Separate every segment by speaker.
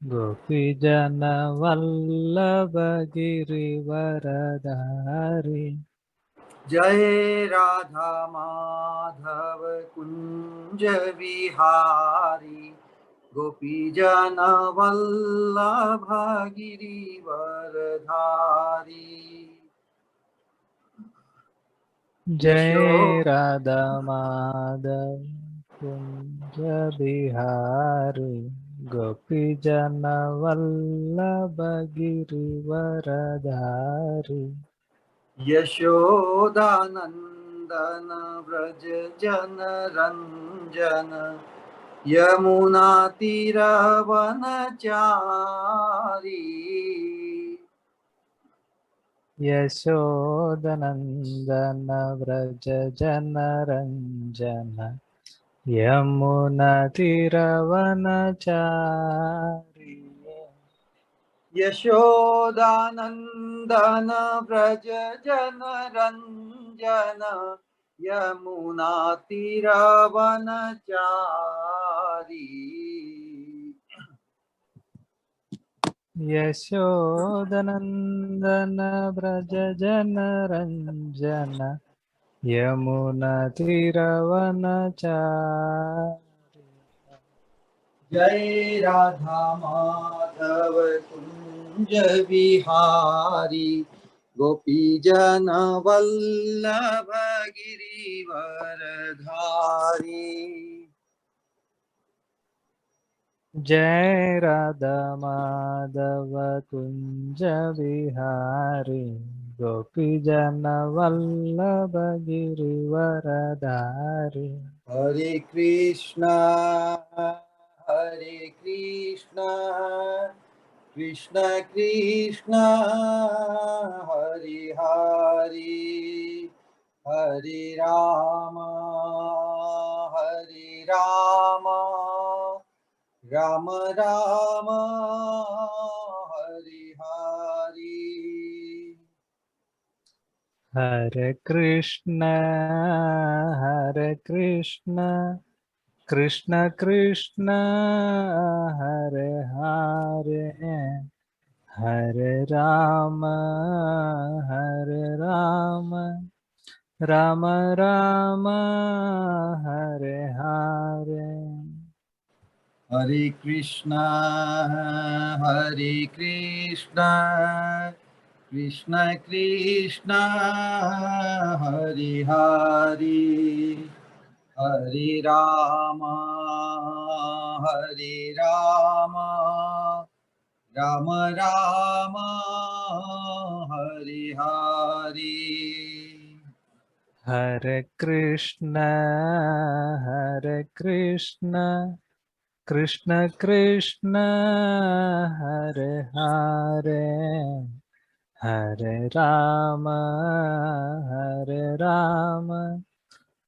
Speaker 1: गोपीजन वल्लभ गिरिवरधारी।
Speaker 2: जय राधा माधव कुंज विहारी गोपीजन वल्लभ गिरिवरधारी।
Speaker 1: जय
Speaker 2: यशो
Speaker 1: राधा माधव कुंज बिहारी गोपीजन वल्लभ गिरिवरधारी।
Speaker 2: यशोदानंदन व्रज जन रंजन यमुना तीरवनचारी।
Speaker 1: यशोदनंदन व्रज जन रंजन यमुना तीरवनचारी।
Speaker 2: यशोदानंदन व्रज जन रंजन यमुना तीरवनचारी।
Speaker 1: यशोदनंदन व्रज जन रंजन यमुना तीरवनचारी।
Speaker 2: जय राधा माधव कुंज विहारी गोपीजन वल्लभ गिरिवरधारी।
Speaker 1: जय राधा माधव कुंज विहारी गोपीजन वल्लभ गिरिवरधारी।
Speaker 2: हरे कृष्णा कृष्ण कृष्ण हरे हरे हरे राम राम राम हरे हरे।
Speaker 1: हरे कृष्ण कृष्ण कृष्ण हरे हरे हरे राम राम राम हरे हरे।
Speaker 2: हरे कृष्णा कृष्ण कृष्ण हरे हरे हरे राम राम राम हरे हरे।
Speaker 1: हरे कृष्ण कृष्ण कृष्ण हरे हरे हरे राम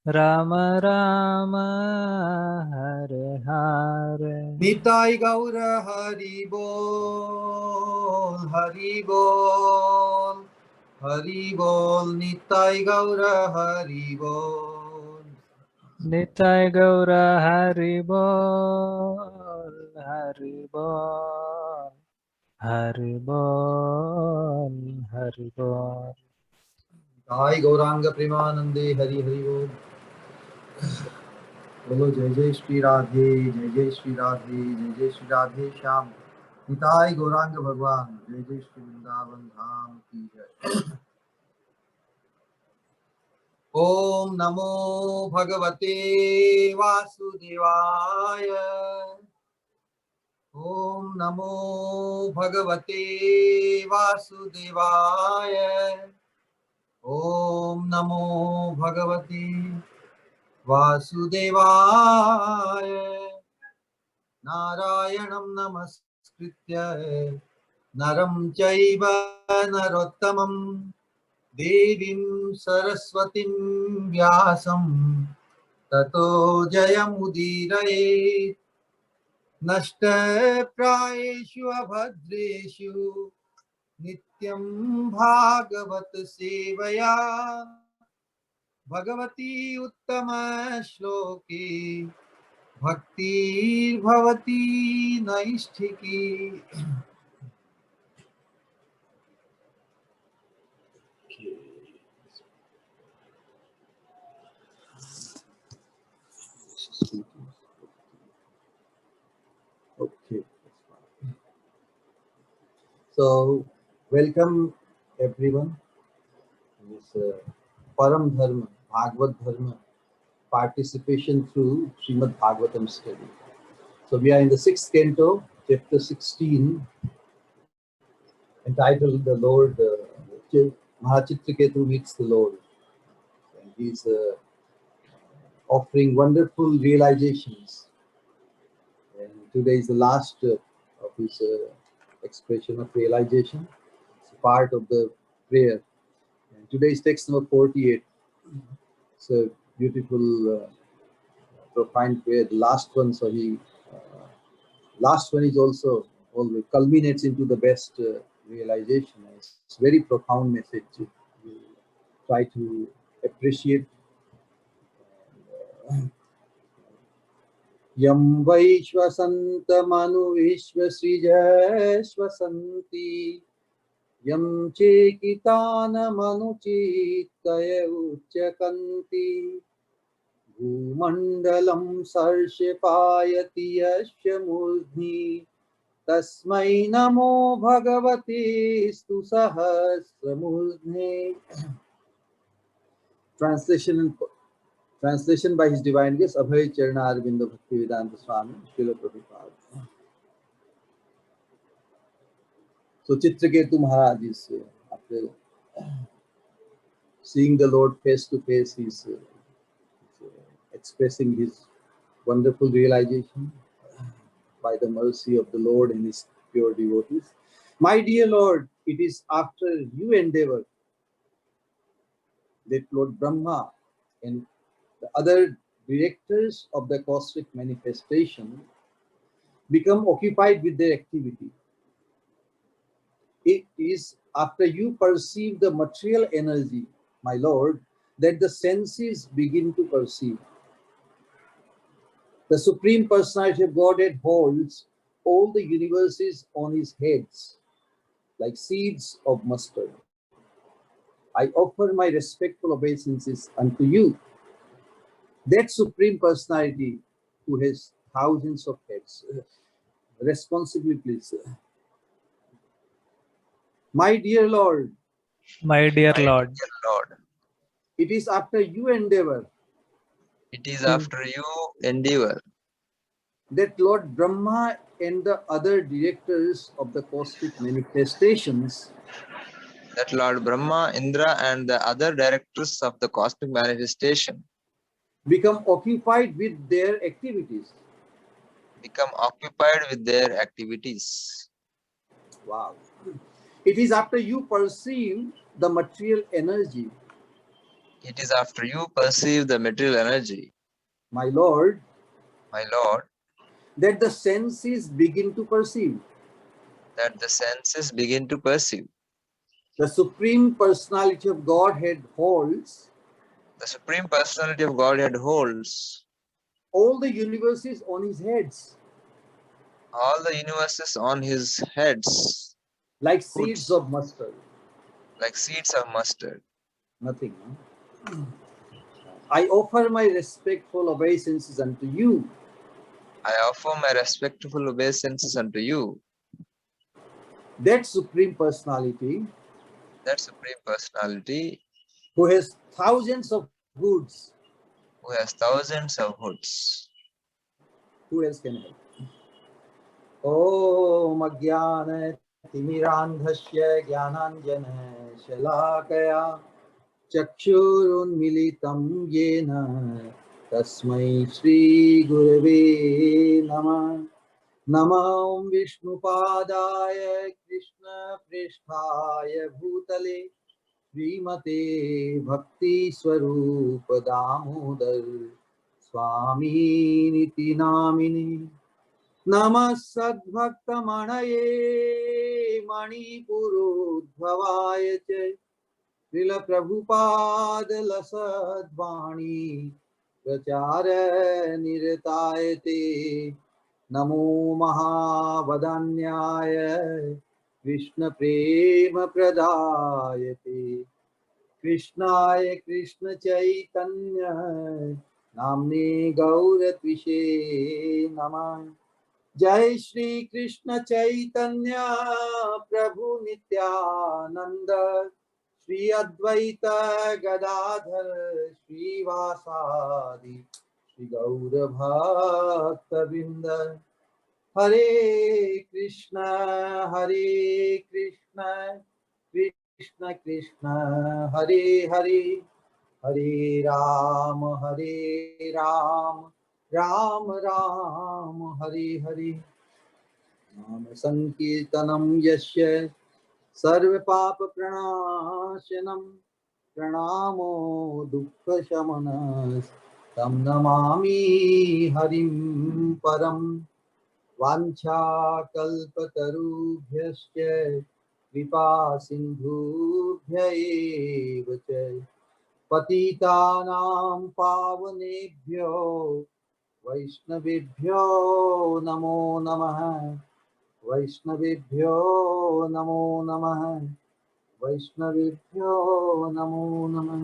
Speaker 1: राम राम हरे हरे।
Speaker 2: निताई गौर हरि बोल हरि बोल हरि बोल निताई गौर हरि बोल।
Speaker 1: निताय गौर हरि बोल हरि बोल हरि बोल हरि बोल।
Speaker 2: निताई गौरांग प्रेमानंदे हरि हरि बोल। बोलो जय जय श्री राधे जय जय श्री राधे जय जय श्री राधे श्याम। निताई गौरांग भगवान जय जय श्री वृंदावन धाम की जय। ओम नमो भगवते वासुदेवाय। ओम नमो भगवते वासुदेवाय। ओम नमो भगवते वासुदेवाय। नारायणं नमस्कृत्य नरं चैव नरोत्तमं देवीं सरस्वतीं व्यासं ततो जयमुदीरयेत्। नष्टप्रायेषु अभद्रेषु नित्यं भागवत सेवया भगवती उत्तम श्लोके Bhakti bhavati naisthiki. Okay. So, welcome everyone. This Param Dharma, Bhagavad Dharma participation through Srimad Bhagavatam study. So, we are in the sixth canto, chapter 16, entitled The Lord, Mahachitraketu meets the Lord. And he's offering wonderful realizations. And today is the last of his expression of realization. It's part of the prayer. And today's text number 48. It's a beautiful, profound prayer. The last one, so last one is also always culminates into the best realization. It's a very profound message. We try to appreciate. यं वैश्वसन्तमनु विश्वसृजश्वसन्ति यं चेकितानमनुचित्तय उच्चकन्ति भूमण्डलं सर्षपायति यस्य मूर्ध्नि तस्मै नमो भगवते स्तु सहस्रमूर्ध्ने. Translation by His Divine Grace, Abhay Charana Arvinda Bhaktivedanta Swami, Srila Prabhupada. So Chitraketu Maharaj is, after seeing the Lord face to face, he's expressing his wonderful realization by the mercy of the Lord and his pure devotees. My dear Lord, it is after you endeavor that Lord Brahma and the other directors of the cosmic manifestation become occupied with their activity. It is after you perceive the material energy, my Lord, that the senses begin to perceive. The Supreme Personality of Godhead holds all the universes on his heads, like seeds of mustard. I offer my respectful obeisances unto you, that Supreme Personality who has thousands of heads. Responsibly, please. My dear Lord,
Speaker 1: My dear
Speaker 3: My
Speaker 1: Lord,
Speaker 3: dear Lord,
Speaker 2: it is after you endeavor
Speaker 3: it is after you endeavor
Speaker 2: that Lord Brahma and the other directors of the cosmic manifestations
Speaker 3: that Lord Brahma, Indra, and the other directors of the cosmic manifestation
Speaker 2: become occupied with their activities.
Speaker 3: become occupied with their activities.
Speaker 2: Wow. It is after you perceive the material energy,
Speaker 3: It is after you perceive the material energy,
Speaker 2: my Lord,
Speaker 3: my Lord,
Speaker 2: that the senses begin to perceive.
Speaker 3: that the senses begin to perceive.
Speaker 2: The Supreme Personality of Godhead holds
Speaker 3: The Supreme Personality of Godhead holds
Speaker 2: all the universes on his heads,
Speaker 3: all the universes on his heads,
Speaker 2: like seeds
Speaker 3: hoods,
Speaker 2: of mustard.
Speaker 3: like seeds of mustard.
Speaker 2: Nothing. Huh? I offer my respectful obeisances unto you,
Speaker 3: I offer my respectful obeisances unto you,
Speaker 2: that Supreme Personality
Speaker 3: that Supreme Personality
Speaker 2: who has thousands of hoods.
Speaker 3: who has thousands of hoods.
Speaker 2: Who else can help? Om Ajnana Timirandhasya Jnananjana Shalakaya Chakshurunmilitam Yena Tasmai Shri Gurave Namah. Namah Vishnupadaya Krishna Pristhaya Bhutale Srimate Bhakti Swarupa Damodar Swami Niti Namini. Namah Sadbhaktamanaye Manipurudbhavaya Srila Prabhupada Lasadvani प्रचार निरताय ते नमो महावदान्याय कृष्ण प्रेम प्रदायते कृष्णाय कृष्ण चैतन्य नाम्ने गौरत्विषे नमः जय श्री कृष्ण चैतन्य प्रभु नित्यानंद श्री अद्वैत गदाधर श्रीवासादि श्री गौर भक्तवृंद हरे कृष्ण कृष्ण कृष्ण हरे हरे हरे राम राम राम हरे हरे नाम संकीर्तनम यस्य सर्व पाप प्रणाशनम प्रणामो दुःख शमनः तं नमामि हरिं परम वाञ्छाकल्पतरुभ्यश्च कृपा सिन्धुभ्य एव च पतितानां पावनेभ्यो वैष्णवेभ्यो नमो नमः वैष्णवेभ्यो नमो नमः वैष्णवेभ्यो नमो नमः.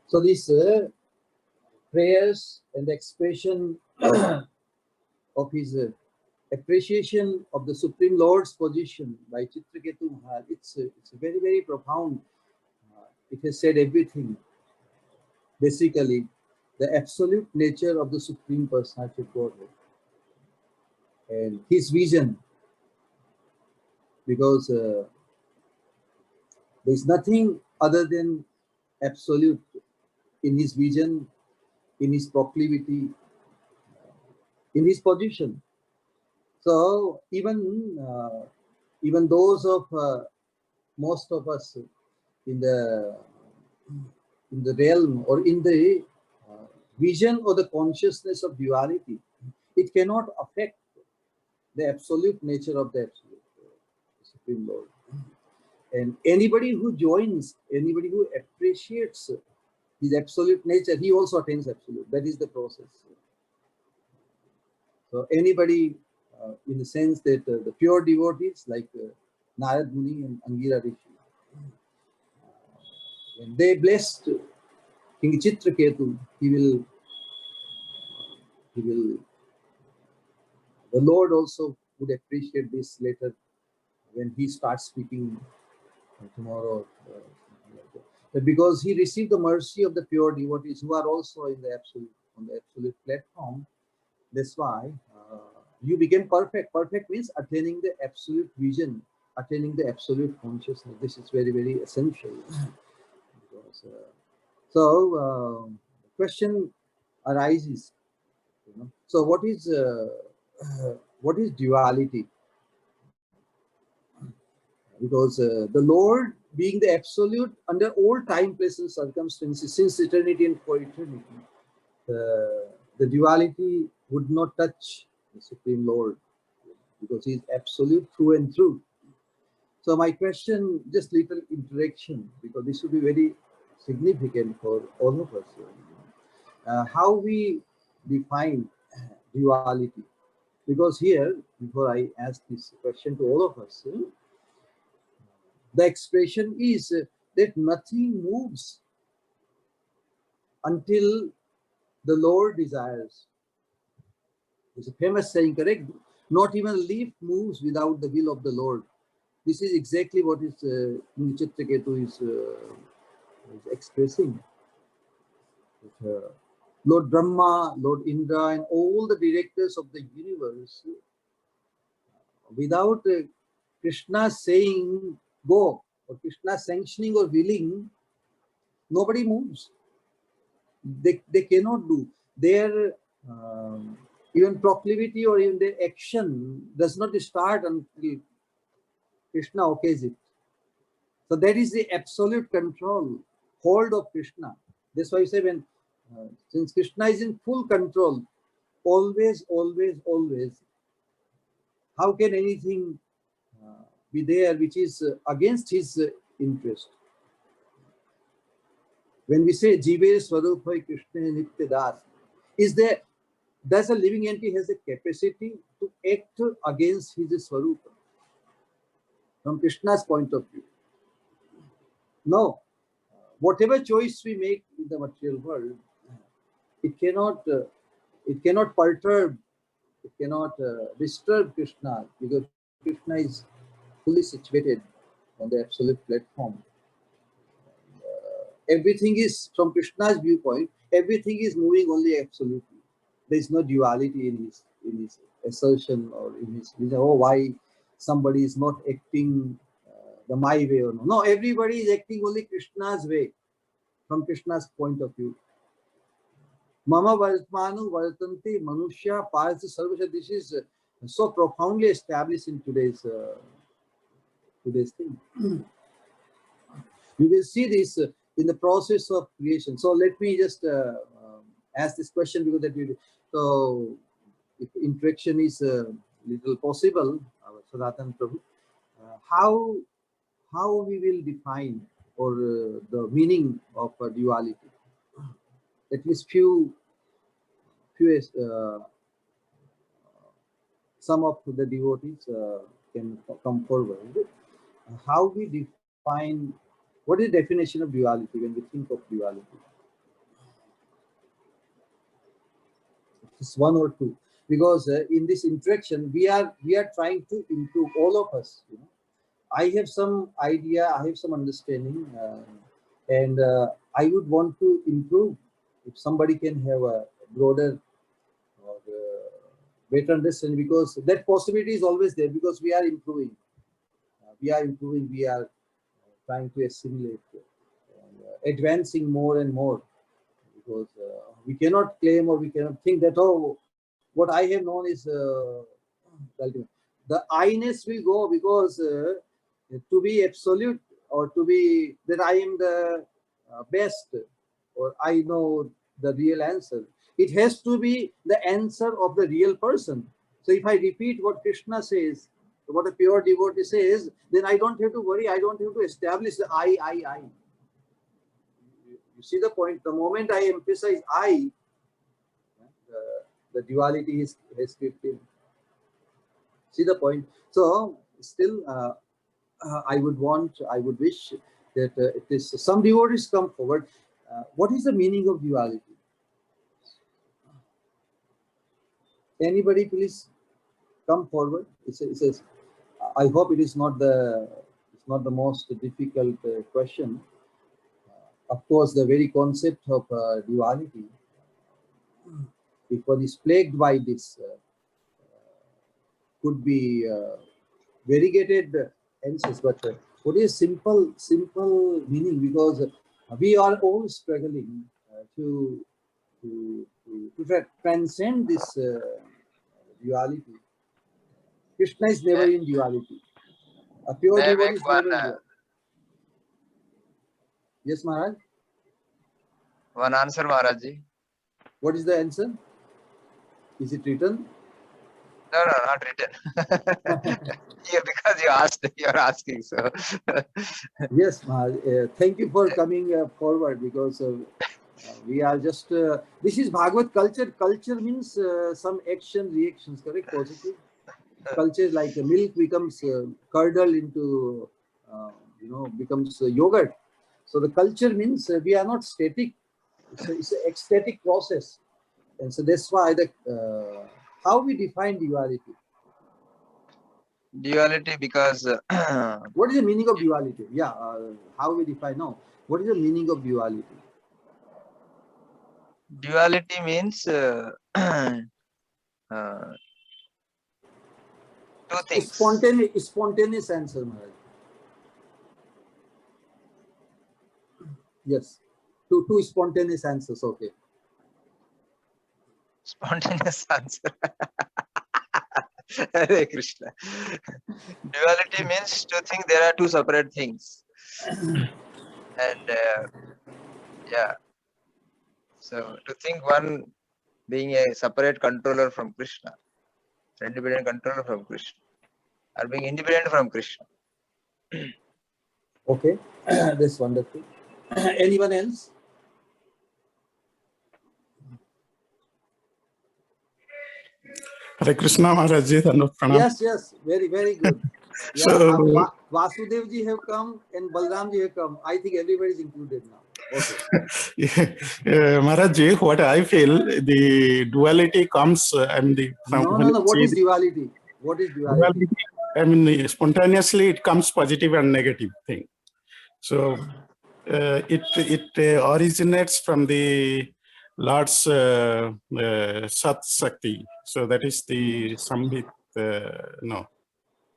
Speaker 2: So these prayers and the expression of his appreciation of the Supreme Lord's position by Chitraketu Maharaj, it's very, very profound. It has said everything. Basically, the absolute nature of the Supreme Personality of Godhead and his vision, because there is nothing other than absolute in his vision, in his proclivity, in his position. So even those of most of us in the realm or in the vision or the consciousness of duality, it cannot affect the absolute nature of the absolute Supreme Lord. And anybody who joins, anybody who appreciates his absolute nature, he also attains absolute. That is the process. So anybody, in the sense that the pure devotees like Narad Muni and Angira Rishi, when they blessed King Chitraketu, the Lord also would appreciate this later when he starts speaking tomorrow. Because he received the mercy of the pure devotees who are also in the absolute, on the absolute platform. That's why you became perfect. Perfect means attaining the absolute vision, attaining the absolute consciousness. This is very, very essential. Because, the question arises. So what is duality? Because the Lord being the absolute under all time, place and circumstances, since eternity and for eternity, the duality would not touch the Supreme Lord because he is absolute through and through. So my question, just little interaction, because this would be very significant for all of us. How we define duality? Because here, before I ask this question to all of us, the expression is that nothing moves until the Lord desires. It's a famous saying, correct? Not even a leaf moves without the will of the Lord. This is exactly what is Chitraketu is expressing. Lord Brahma, Lord Indra, and all the directors of the universe, without Krishna saying go, or Krishna sanctioning or willing, nobody moves. They cannot do. Their even proclivity or even their action does not start until Krishna okays it. So that is the absolute control, hold of Krishna. That's why you say when, since Krishna is in full control, always, always, always, how can anything be there which is against his interest? When we say Jive Swarupai Krishna Nitya Das, is there, does a living entity has the capacity to act against his Swarupa from Krishna's point of view? No. Whatever choice we make in the material world, it cannot perturb, it cannot disturb Krishna, because Krishna is fully situated on the absolute platform. Everything is, from Krishna's viewpoint, everything is moving only absolutely. There is no duality in his assertion, or in his, oh, why somebody is not acting the my way or no. No, everybody is acting only Krishna's way, from Krishna's point of view. Mama Vartmanu Vartanti Manushya Parsa Sarvasha. This is so profoundly established in today's thing. We will see this in the process of creation. So let me just ask this question, because that we, so if interaction is little possible, Sanatan Prabhu, how we will define, or the meaning of duality? At least few some of the devotees can come forward. How we define, what is the definition of duality when we think of duality? Just one or two, because in this interaction we are trying to improve, all of us. I have some idea, I have some understanding, and I would want to improve. If somebody can have a broader or better understanding, because that possibility is always there, because we are improving. We are trying to assimilate, advancing more and more, because we cannot claim, or we cannot think that, oh, what I have known is ultimate. The I-ness will go, because to be absolute, or to be that I am the best, or I know the real answer, it has to be the answer of the real person. So if I repeat what Krishna says, what a pure devotee says, then I don't have to worry, I don't have to establish the I. You see the point? The moment I emphasize I, the duality has crept in. See the point? So still, I would wish that it is some devotees come forward. What is the meaning of duality? Anybody, please come forward. I hope it is not the most difficult question. Of course, the very concept of duality, if one is plagued by this, could be variegated answers, but what is simple meaning? Because we are all struggling to transcend this duality. Krishna is never in duality. A pure
Speaker 3: May I
Speaker 2: devotee
Speaker 3: make
Speaker 2: is never in
Speaker 3: one,
Speaker 2: duality. Yes, Maharaj.
Speaker 3: one answer, Maharajji?
Speaker 2: What is the answer? Is it written?
Speaker 3: No, not written. Yeah, because you're asking, so.
Speaker 2: Yes, Maharaj. Thank you for coming forward, because we are just, this is Bhagavad culture. Culture means some action, reactions, correct? Positive. Culture is like milk becomes curdled into, becomes yogurt. So the culture means we are not static. It's an ecstatic process. And so that's why how we define duality.
Speaker 3: Duality, because
Speaker 2: What is the meaning of duality? Yeah, how we define? No, what is the meaning of duality?
Speaker 3: duality means two things.
Speaker 2: Spontaneous answer, Maharaj. Yes, two spontaneous answers. Okay.
Speaker 3: Spontaneous answer. Hare Krishna. Duality means to think there are two separate things. And yeah. So to think one being a separate controller from Krishna, independent controller from Krishna, or being independent from Krishna.
Speaker 2: Okay, that's wonderful. Anyone else?
Speaker 4: Hare Krishna Maharaj Ji, Pranam.
Speaker 2: Yes, yes, very, very good. Yeah,
Speaker 4: So,
Speaker 2: Vasudev ji have come and Balram ji have come. I think everybody is included now. Okay.
Speaker 4: Maharaj Ji, what I feel, the duality comes,
Speaker 2: No. What is duality? What is duality?
Speaker 4: duality, spontaneously it comes positive and negative thing. So it originates from the Lord's Sat Sakti. So that is the Sambhit,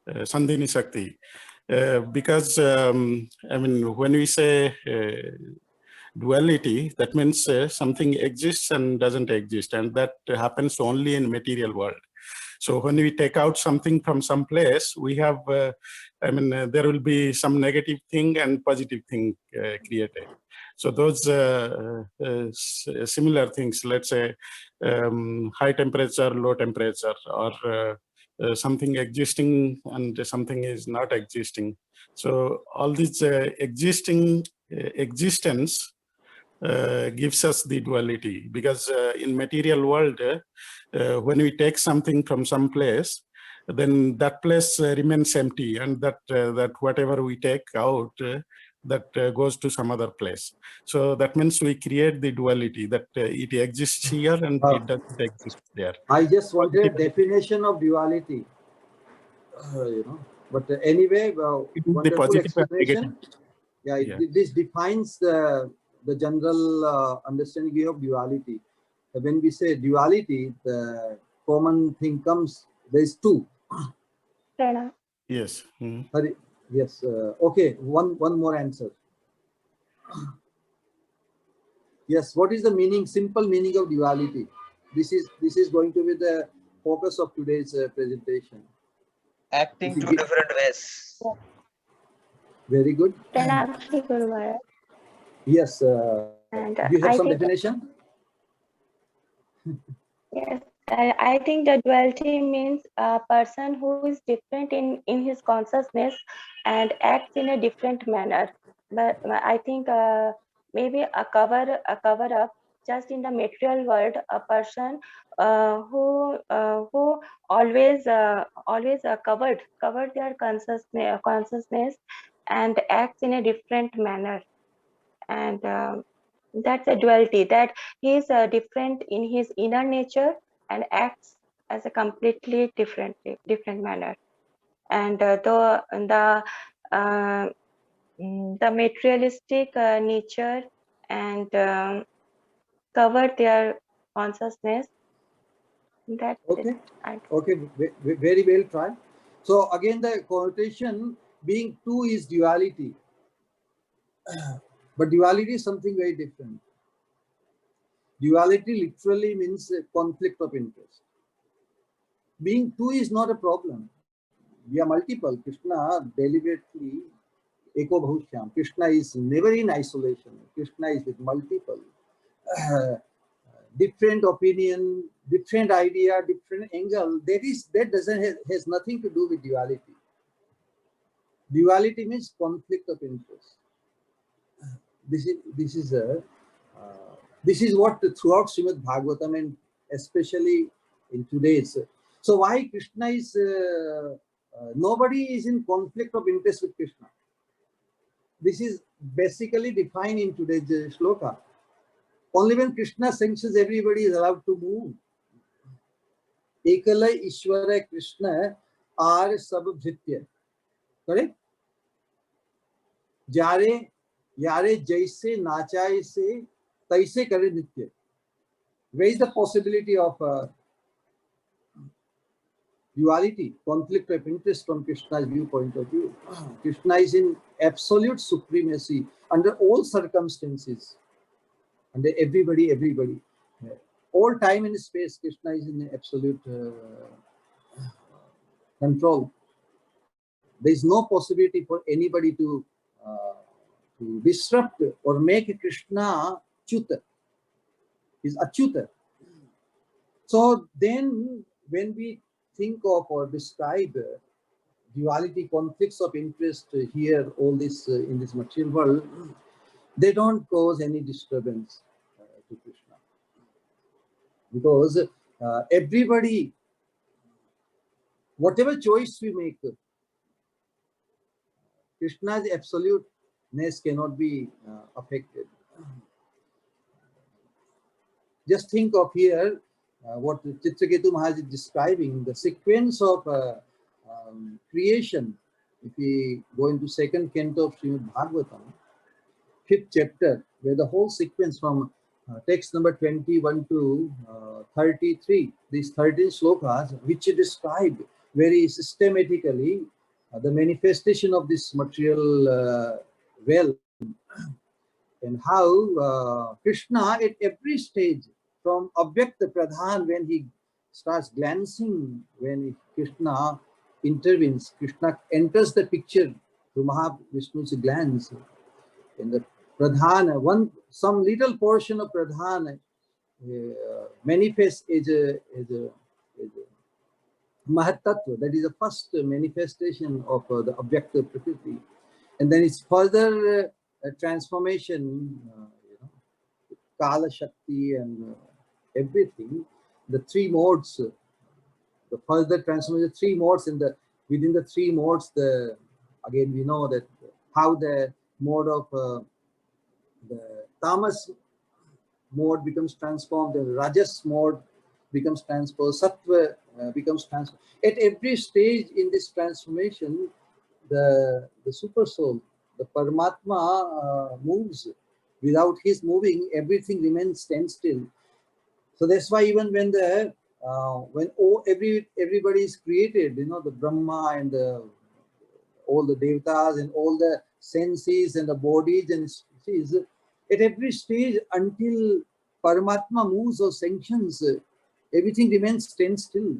Speaker 4: Sandhini Sakti. Because when we say duality, that means something exists and doesn't exist, and that happens only in material world. So when we take out something from some place, we have, there will be some negative thing and positive thing created. So those similar things, let's say high temperature, low temperature, or something existing and something is not existing. So all this existence gives us the duality, because in material world, when we take something from some place, then that place remains empty, and that whatever we take out, that goes to some other place. So that means we create the duality, that it exists here and it doesn't exist there.
Speaker 2: I just wanted a definition of duality, But anyway, wonderful explanation. Yeah, this defines the general understanding we have duality. When we say duality, the common thing comes. There is two.
Speaker 4: Yes.
Speaker 2: Yes. Okay. One more answer. Yes. What is the meaning? Simple meaning of duality. This is going to be the focus of today's presentation.
Speaker 3: Acting two different ways.
Speaker 2: Very good. Yes. Do you have some definition?
Speaker 5: Yes, I think the duality means a person who is different in his consciousness and acts in a different manner. But I think maybe a cover up just in the material world, a person who always covered their consciousness and acts in a different manner, and that's a duality, that he is different in his inner nature and acts as a completely different manner. And the materialistic nature and cover their consciousness. That's
Speaker 2: okay.
Speaker 5: it.
Speaker 2: Okay, very well tried. So again, the connotation being two is duality, but duality is something very different. Duality literally means a conflict of interest. Being two is not a problem. We are multiple. Krishna deliberately eko bhushyam. Krishna is never in isolation. Krishna is with multiple. Different opinion, different idea, different angle. That has nothing to do with duality. Duality means conflict of interest. This is what throughout Srimad Bhagavatam, and especially in today's. So why Krishna is nobody is in conflict of interest with Krishna. This is basically defined in today's shloka. Only when Krishna sanctions, everybody is allowed to move. Ekala Ishvara Krishna are sabhritya. Correct? Jare yare jaise nachaye se taise kare nitya. Where is the possibility of duality, conflict of interest from Krishna's viewpoint of view? Krishna is in absolute supremacy under all circumstances, under everybody. All time and space, Krishna is in absolute control. There is no possibility for anybody to disrupt or make Krishna Chuta. He's Achyuta. So then when we think of or describe duality, conflicts of interest here, all this in this material world, they don't cause any disturbance to Krishna. Because everybody whatever choice we make, Krishna's absoluteness cannot be affected. Just think of here what Chitraketu Maharaj is describing, the sequence of creation. If we go into second canto of Srimad Bhagavatam, 5th chapter, where the whole sequence from text number 21 to 33, these 13 slokas, which describe very systematically the manifestation of this material realm, and how Krishna at every stage, from Abhyakta Pradhan, when he starts glancing, when Krishna intervenes, Krishna enters the picture through Mahavishnu's glance, in the Pradhana, some little portion of Pradhana manifests as a Mahatattva, that is the first manifestation of the Abhyakta Prakriti. And then its further transformation, Kala Shakti and everything, the three modes, the further transformation, the three modes, and within the three modes, again we know that how the mode of the tamas mode becomes transformed, the rajas mode becomes transformed, sattva becomes transformed. At every stage in this transformation, the super soul, the Paramatma moves. Without his moving, everything remains standstill. So that's why even when everybody is created, the Brahma and all the devatas and all the senses and the bodies and species, at every stage until Paramatma moves or sanctions, everything remains standstill.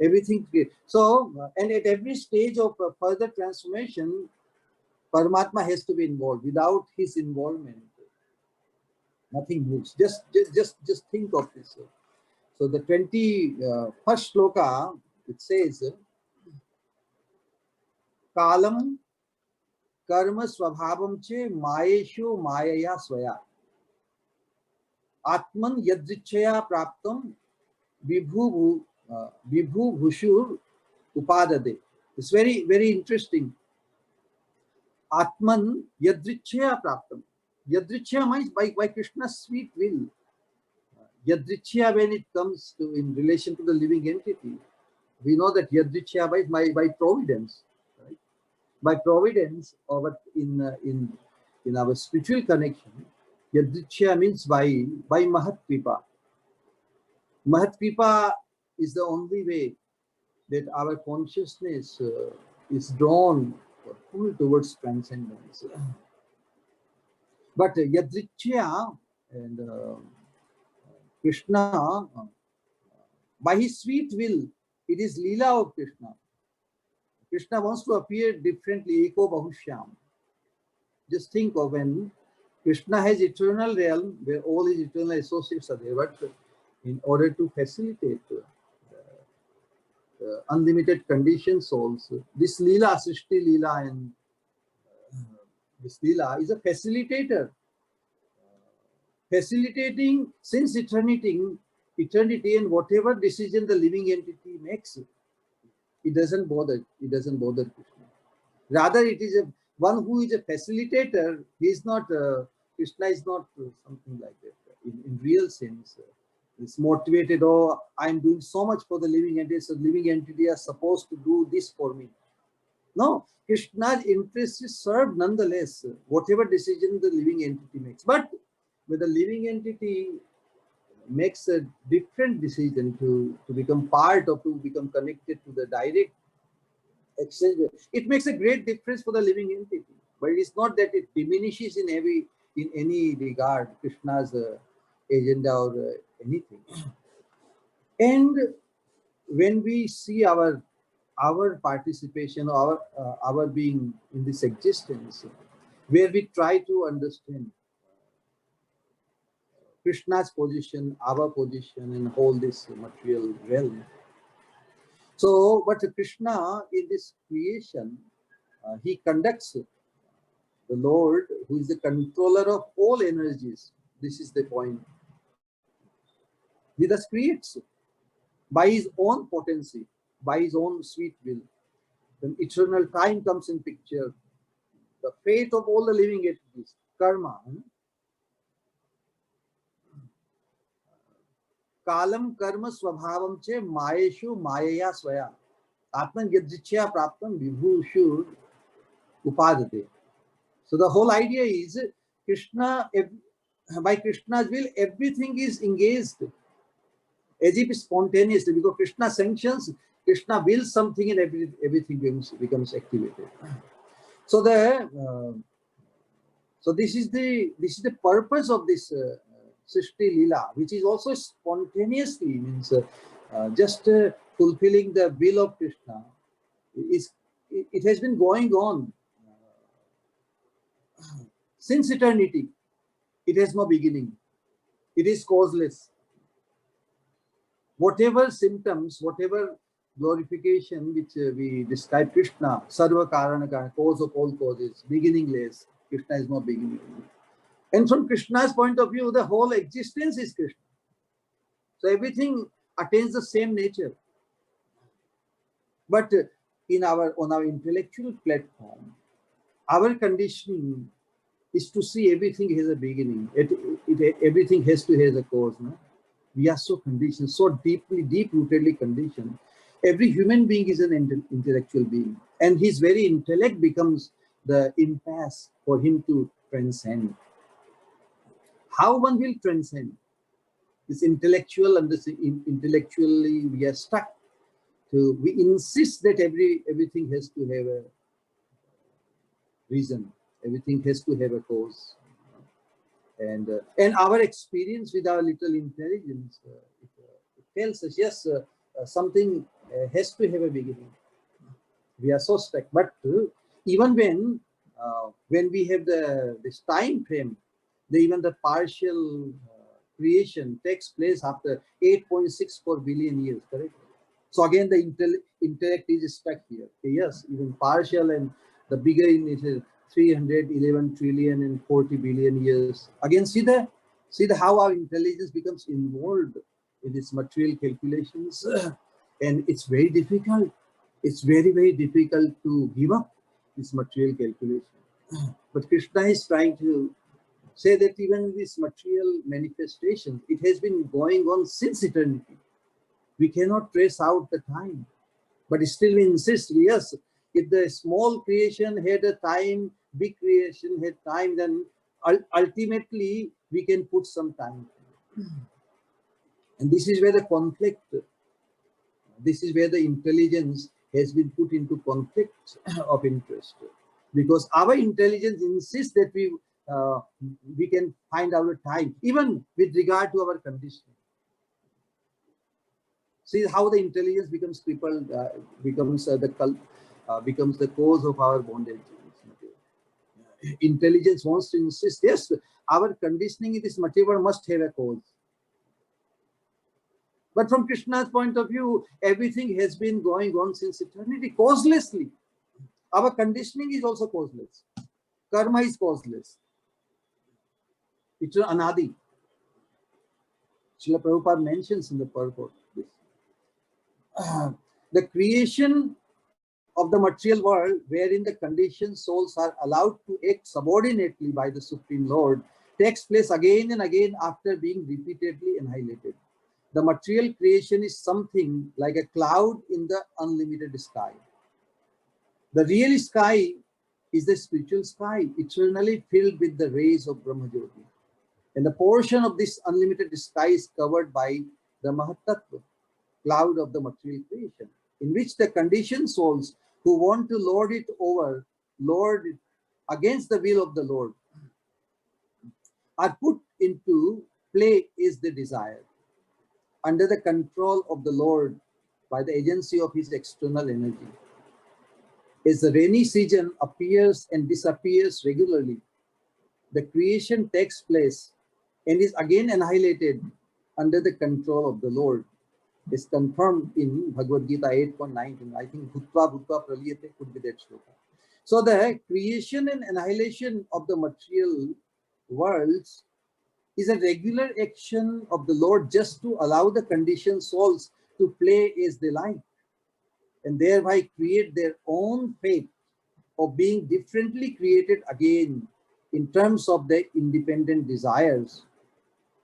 Speaker 2: Everything. So, and at every stage of further transformation, Paramatma has to be involved. Without his involvement, nothing moves. Just think of this. So the 21st shloka, it says, Kalam karma swabhavam che mayeshu mayaya swaya atman yadrichaya praptam vibhu bhushur upadade. It's very, very interesting. Atman yadrichaya praptam. Yadrichya means by Krishna's sweet will. Yadrichya, when it comes to in relation to the living entity, we know that Yadrichya by providence, right? By providence, or in our spiritual connection, Yadrichya means by Mahat Kripa. Mahat Kripa is the only way that our consciousness is drawn or pulled towards transcendence. But Yadrichya and Krishna, by his sweet will, it is Leela of Krishna. Krishna wants to appear differently, Eko Bahushyam. Just think of when Krishna has eternal realm where all his eternal associates are there, but in order to facilitate unlimited conditioned souls, this Leela, Srishti Leela, and this Leela is a facilitator. Facilitating since eternity, and whatever decision the living entity makes, it doesn't bother. It doesn't bother Krishna. Rather, it is one who is a facilitator. He is not. Krishna is not something like that. In real sense, it's motivated. Oh, I'm doing so much for the living entity. So living entity are supposed to do this for me. No, Krishna's interest is served nonetheless. Whatever decision the living entity makes, but when the living entity makes a different decision to become part of, to become connected to the direct exchange, it makes a great difference for the living entity. But it's not that it diminishes in any regard Krishna's agenda or anything. And when we see our participation, our being in this existence, where we try to understand Krishna's position, our position in all this material realm. So, but Krishna in this creation, he conducts the Lord, who is the controller of all energies. This is the point. He thus creates by his own potency. by his own sweet will. Then eternal time comes in picture. The fate of all the living entities, karma. Kalam karma swabhavam che mayeshu mayaya swaya. Atman yadrichya praptam vibhushu upadate. So the whole idea is Krishna, by Krishna's will, everything is engaged as if spontaneously, because Krishna sanctions, Krishna wills something, and everything becomes activated. So so this is the purpose of this Srishti Leela, which is also spontaneously, means just fulfilling the will of Krishna. It has been going on since eternity. It has no beginning. It is causeless. Whatever symptoms, whatever glorification which we describe Krishna, Sarva Karana, cause of all causes, beginningless. Krishna is not beginning. And from Krishna's point of view, the whole existence is Krishna. So everything attains the same nature. But on our intellectual platform, our conditioning is to see everything has a beginning. Everything has to have a cause. No? We are so conditioned, so deep-rootedly conditioned. Every human being is an intellectual being, and his very intellect becomes the impasse for him to transcend. How one will transcend? This intellectual, and this intellectually we are stuck. We insist that everything has to have a reason. Everything has to have a cause. And our experience with our little intelligence, it tells us, yes, something has to have a beginning. We are so stuck. But even when we have this time frame, even the partial creation takes place after 8.64 billion years, correct? So again, the intellect is stuck here. Okay, yes, even partial and the bigger in it is 311 trillion and 40 billion years. Again, see how our intelligence becomes involved in its material calculations, and it's very difficult. It's very, very difficult to give up this material calculation. But Krishna is trying to say that even this material manifestation, it has been going on since eternity. We cannot trace out the time, but still we insist, yes, if the small creation had a time, big creation had time, then ultimately we can put some time. And this is where the conflict, this is where the intelligence has been put into conflict of interest. Because our intelligence insists that we can find our time, even with regard to our conditioning. See how the intelligence becomes crippled, becomes the cause of our bondage. Intelligence wants to insist, yes, our conditioning in this material must have a cause. But from Krishna's point of view, everything has been going on since eternity, causelessly. Our conditioning is also causeless. Karma is causeless. It's an anadi. Srila Prabhupada mentions in the purport this. The creation of the material world, wherein the conditioned souls are allowed to act subordinately by the Supreme Lord, takes place again and again after being repeatedly annihilated. The material creation is something like a cloud in the unlimited sky. The real sky is the spiritual sky, eternally filled with the rays of Brahmajyoti. And the portion of this unlimited sky is covered by the Mahatattva, cloud of the material creation, in which the conditioned souls who want to lord it against the will of the Lord, are put into play is the desire, under the control of the Lord by the agency of his external energy. As the rainy season appears and disappears regularly, the creation takes place and is again annihilated under the control of the Lord. Is confirmed in Bhagavad Gita 8.19. I think Bhutva Bhutva Praliyate could be that shloka. So the creation and annihilation of the material worlds is a regular action of the Lord just to allow the conditioned souls to play as they like. and thereby create their own fate of being differently created again in terms of their independent desires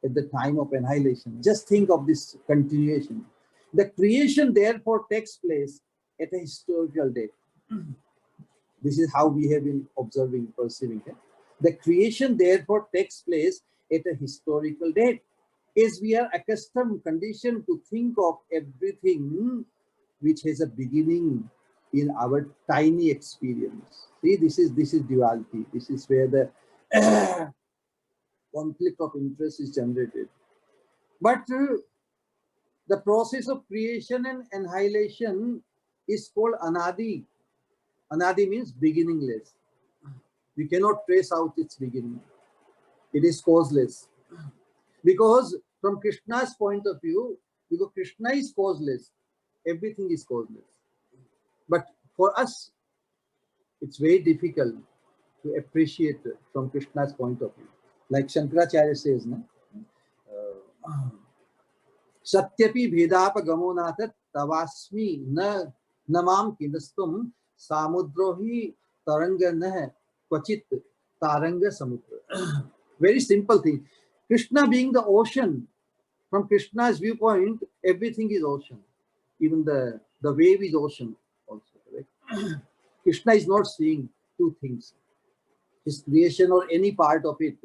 Speaker 2: at the time of annihilation. Just think of this continuation. The creation therefore takes place at a historical date. This is how we have been observing, perceiving it. The creation therefore takes place at a historical date, as we are accustomed, conditioned to think of everything which has a beginning in our tiny experience. See, this is duality. This is where the conflict of interest is generated. But the process of creation and annihilation is called anadi. Anadi means beginningless. We cannot trace out its beginning. It is causeless. Because from Krishna's point of view, because Krishna is causeless, everything is causeless. But for us, it's very difficult to appreciate from Krishna's point of view. Like Shankaracharya says, no? Satyapi Vedapa Gamonata Tavasmi na Namam Kindastum Samudrohi Taranga Nah Kvachit Taranga Samudra. Very simple thing. Krishna being the ocean, from Krishna's viewpoint, everything is ocean. Even the wave is ocean also, correct? Krishna is not seeing two things, his creation or any part of it.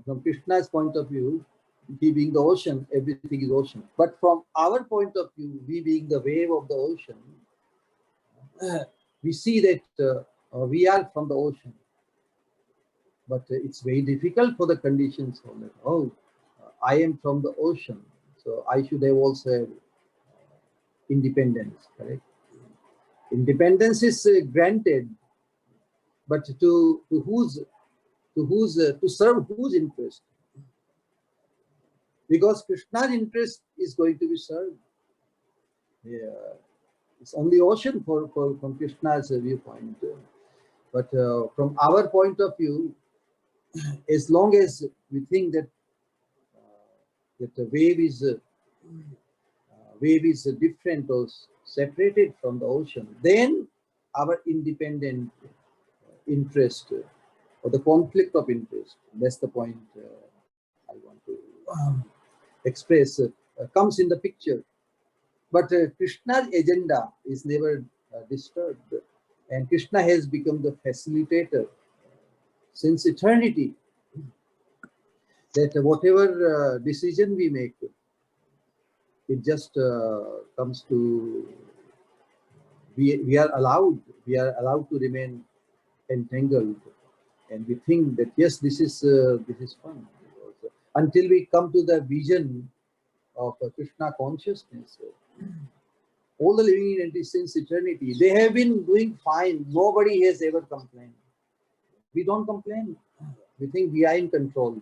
Speaker 2: From Krishna's point of view, he being the ocean, everything is ocean. But from our point of view, we being the wave of the ocean, we see that we are from the ocean. But it's very difficult for the conditions of that. Oh, I am from the ocean, so I should have also have independence, correct? Independence is granted, but to serve whose interest? Because Krishna's interest is going to be served. Yeah, it's only ocean from Krishna's viewpoint. But from our point of view, as long as we think that that the wave is different or separated from the ocean, then our independent interest or the conflict of interest, that's the point I want to express, comes in the picture. But Krishna's agenda is never disturbed, and Krishna has become the facilitator since eternity, that whatever decision we make, it just comes to, we are allowed to remain entangled, and we think that yes, this is fun, until we come to the vision of Krishna consciousness. All the living entities since eternity, they have been doing fine. Nobody has ever complained. We don't complain. We think we are in control.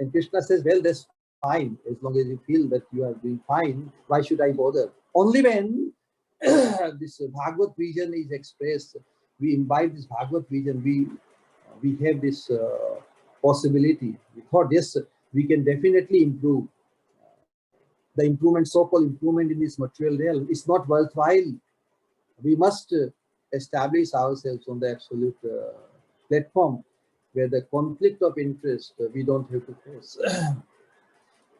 Speaker 2: And Krishna says, well, that's fine. As long as you feel that you are doing fine, why should I bother? Only when this Bhagavad vision is expressed, we imbibe this Bhagavad vision, we have this possibility. We thought, yes, we can definitely improve. The improvement, so-called improvement in this material realm, is not worthwhile. We must establish ourselves on the absolute platform where the conflict of interest we don't have to face.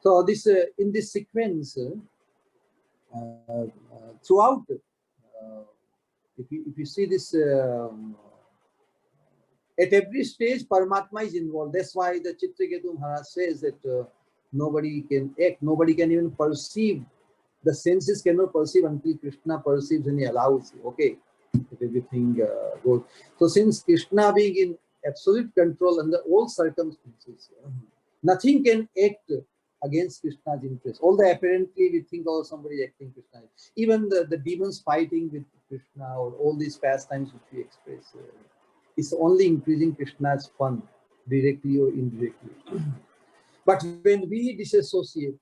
Speaker 2: So this in this sequence, throughout, if you see this, at every stage, Paramatma is involved. That's why the Chitraketu Maharaj says that nobody can act, nobody can even perceive. The senses cannot perceive until Krishna perceives and he allows. Okay, everything goes. So since Krishna being in absolute control under all circumstances, nothing can act against Krishna's interest. Although apparently we think, oh, somebody acting Krishna. Even the demons fighting with Krishna, or all these pastimes which we express, it's only increasing Krishna's fun, directly or indirectly. But when we disassociate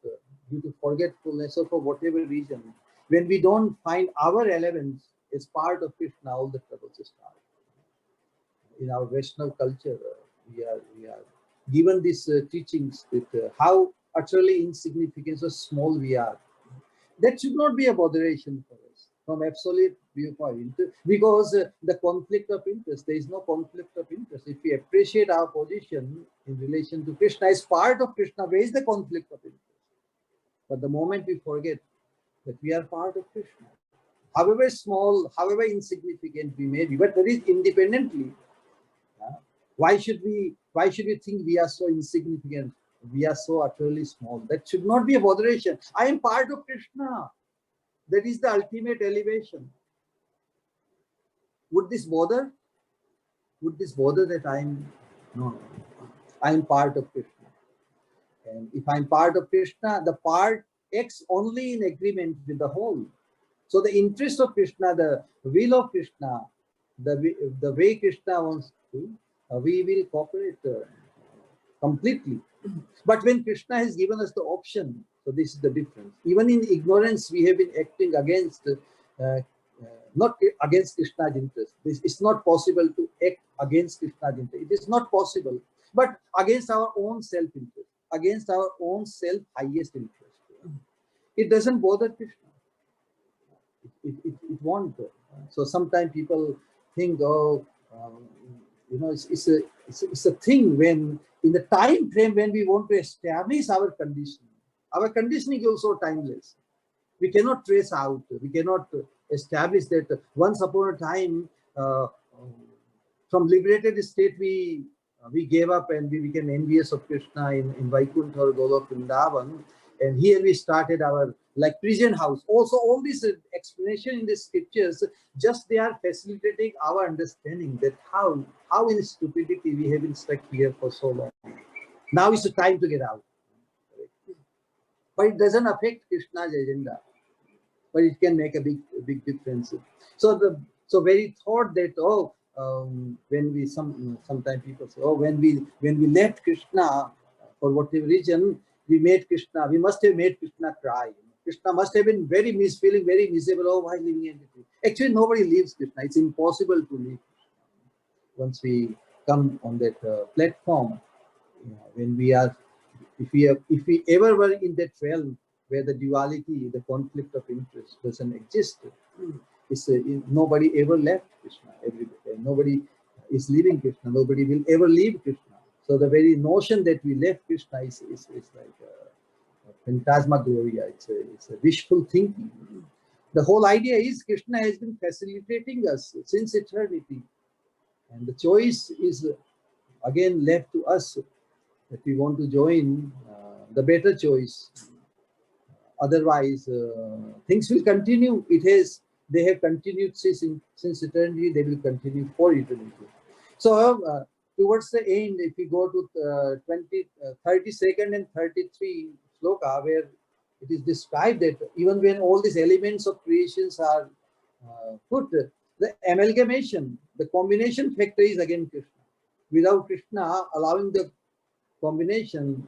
Speaker 2: due to forgetfulness or for whatever reason, when we don't find our relevance as part of Krishna, all the troubles start. In our Vaishnava culture, we are given these teachings with how utterly insignificant or small we are. That should not be a botheration for us. from absolute viewpoint, because the conflict of interest, there is no conflict of interest. If we appreciate our position in relation to Krishna as part of Krishna, where is the conflict of interest? But the moment we forget that we are part of Krishna, however small, however insignificant we may be, but that is independently. Why should we think we are so insignificant? We are so utterly small. That should not be a botheration. I am part of Krishna. That is the ultimate elevation. Would this bother? Would this bother that no, I am part of Krishna. And if I'm part of Krishna, the part acts only in agreement with the whole. So the interest of Krishna, the will of Krishna, the way Krishna wants to, we will cooperate completely. But when Krishna has given us the option, so this is the difference. Even in ignorance, we have been acting against, not against Krishna's interest. It's not possible to act against Krishna's interest. It is not possible, but against our own self-interest, against our own self-highest interest. It doesn't bother Krishna. It won't. So sometimes people think, oh, it's a thing when in the time frame when we want to establish our conditioning. Our conditioning is also timeless. We cannot trace out. We cannot establish that once upon a time, from liberated state we gave up and we became envious of Krishna in Vaikuntha or Golok Vrindavan, and here we started our like prison house. Also, all this explanation in the scriptures, just they are facilitating our understanding that how in stupidity we have been stuck here for so long. Now is the time to get out. But it doesn't affect Krishna's agenda. But it can make a big difference. So very thought that when we sometimes people say, oh, when we left Krishna for whatever reason, we made Krishna. We must have made Krishna cry. Krishna must have been feeling very miserable. Oh, why living entity? Actually, nobody leaves Krishna. It's impossible to leave. Once we come on that platform, when we are, if we ever were in that realm where the duality, the conflict of interest doesn't exist, nobody ever left Krishna. Nobody is leaving Krishna. Nobody will ever leave Krishna. So the very notion that we left Krishna is like a phantasmagoria. It's a wishful thinking. The whole idea is Krishna has been facilitating us since eternity, and the choice is again left to us that we want to join the better choice. Otherwise, things will continue. They have continued since eternity. They will continue for eternity. So towards the end, if we go to 32nd and 33 sloka, where it is described that even when all these elements of creations are put, the amalgamation, the combination factor is again Krishna. Without Krishna allowing the combination,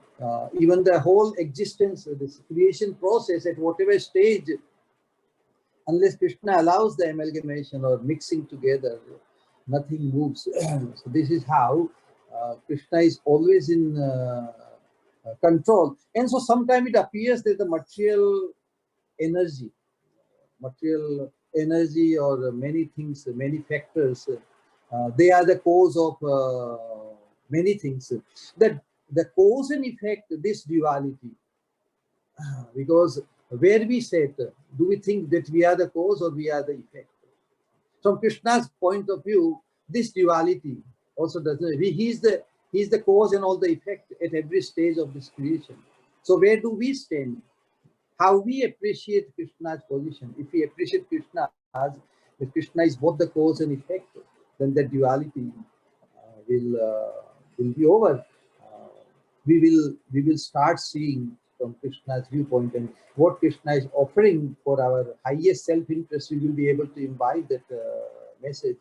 Speaker 2: even the whole existence, this creation process at whatever stage, unless Krishna allows the amalgamation or mixing together, nothing moves. So this is how Krishna is always in control. And so sometimes it appears that the material energy or many things, many factors, they are the cause of many things. That the cause and effect, this duality, because where we sit, do we think that we are the cause or we are the effect? From Krishna's point of view, this duality also doesn't. He is the cause and all the effect at every stage of this creation. So where do we stand? How we appreciate Krishna's position? If we appreciate Krishna as that Krishna is both the cause and effect, then the duality will be over. We will start seeing from Krishna's viewpoint and what Krishna is offering for our highest self-interest. We will be able to imbibe that message.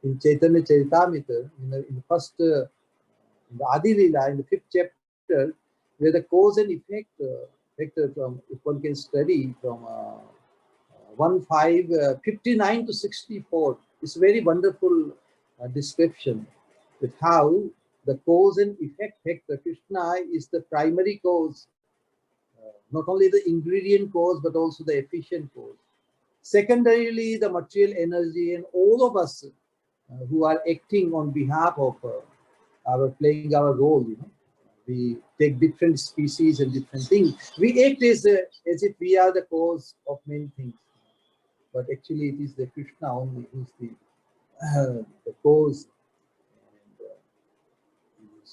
Speaker 2: In Chaitanya Charitamrita, in the first, in the Adi Leela, in the 5th chapter, where the cause and effect factor from, if one can study from 59 to 64, it's a very wonderful description with how the cause and effect factor, Krishna is the primary cause, not only the ingredient cause, but also the efficient cause. Secondarily, the material energy and all of us who are acting on behalf of playing our role, we take different species and different things. We act as if we are the cause of many things, but actually it is the Krishna only who is the cause.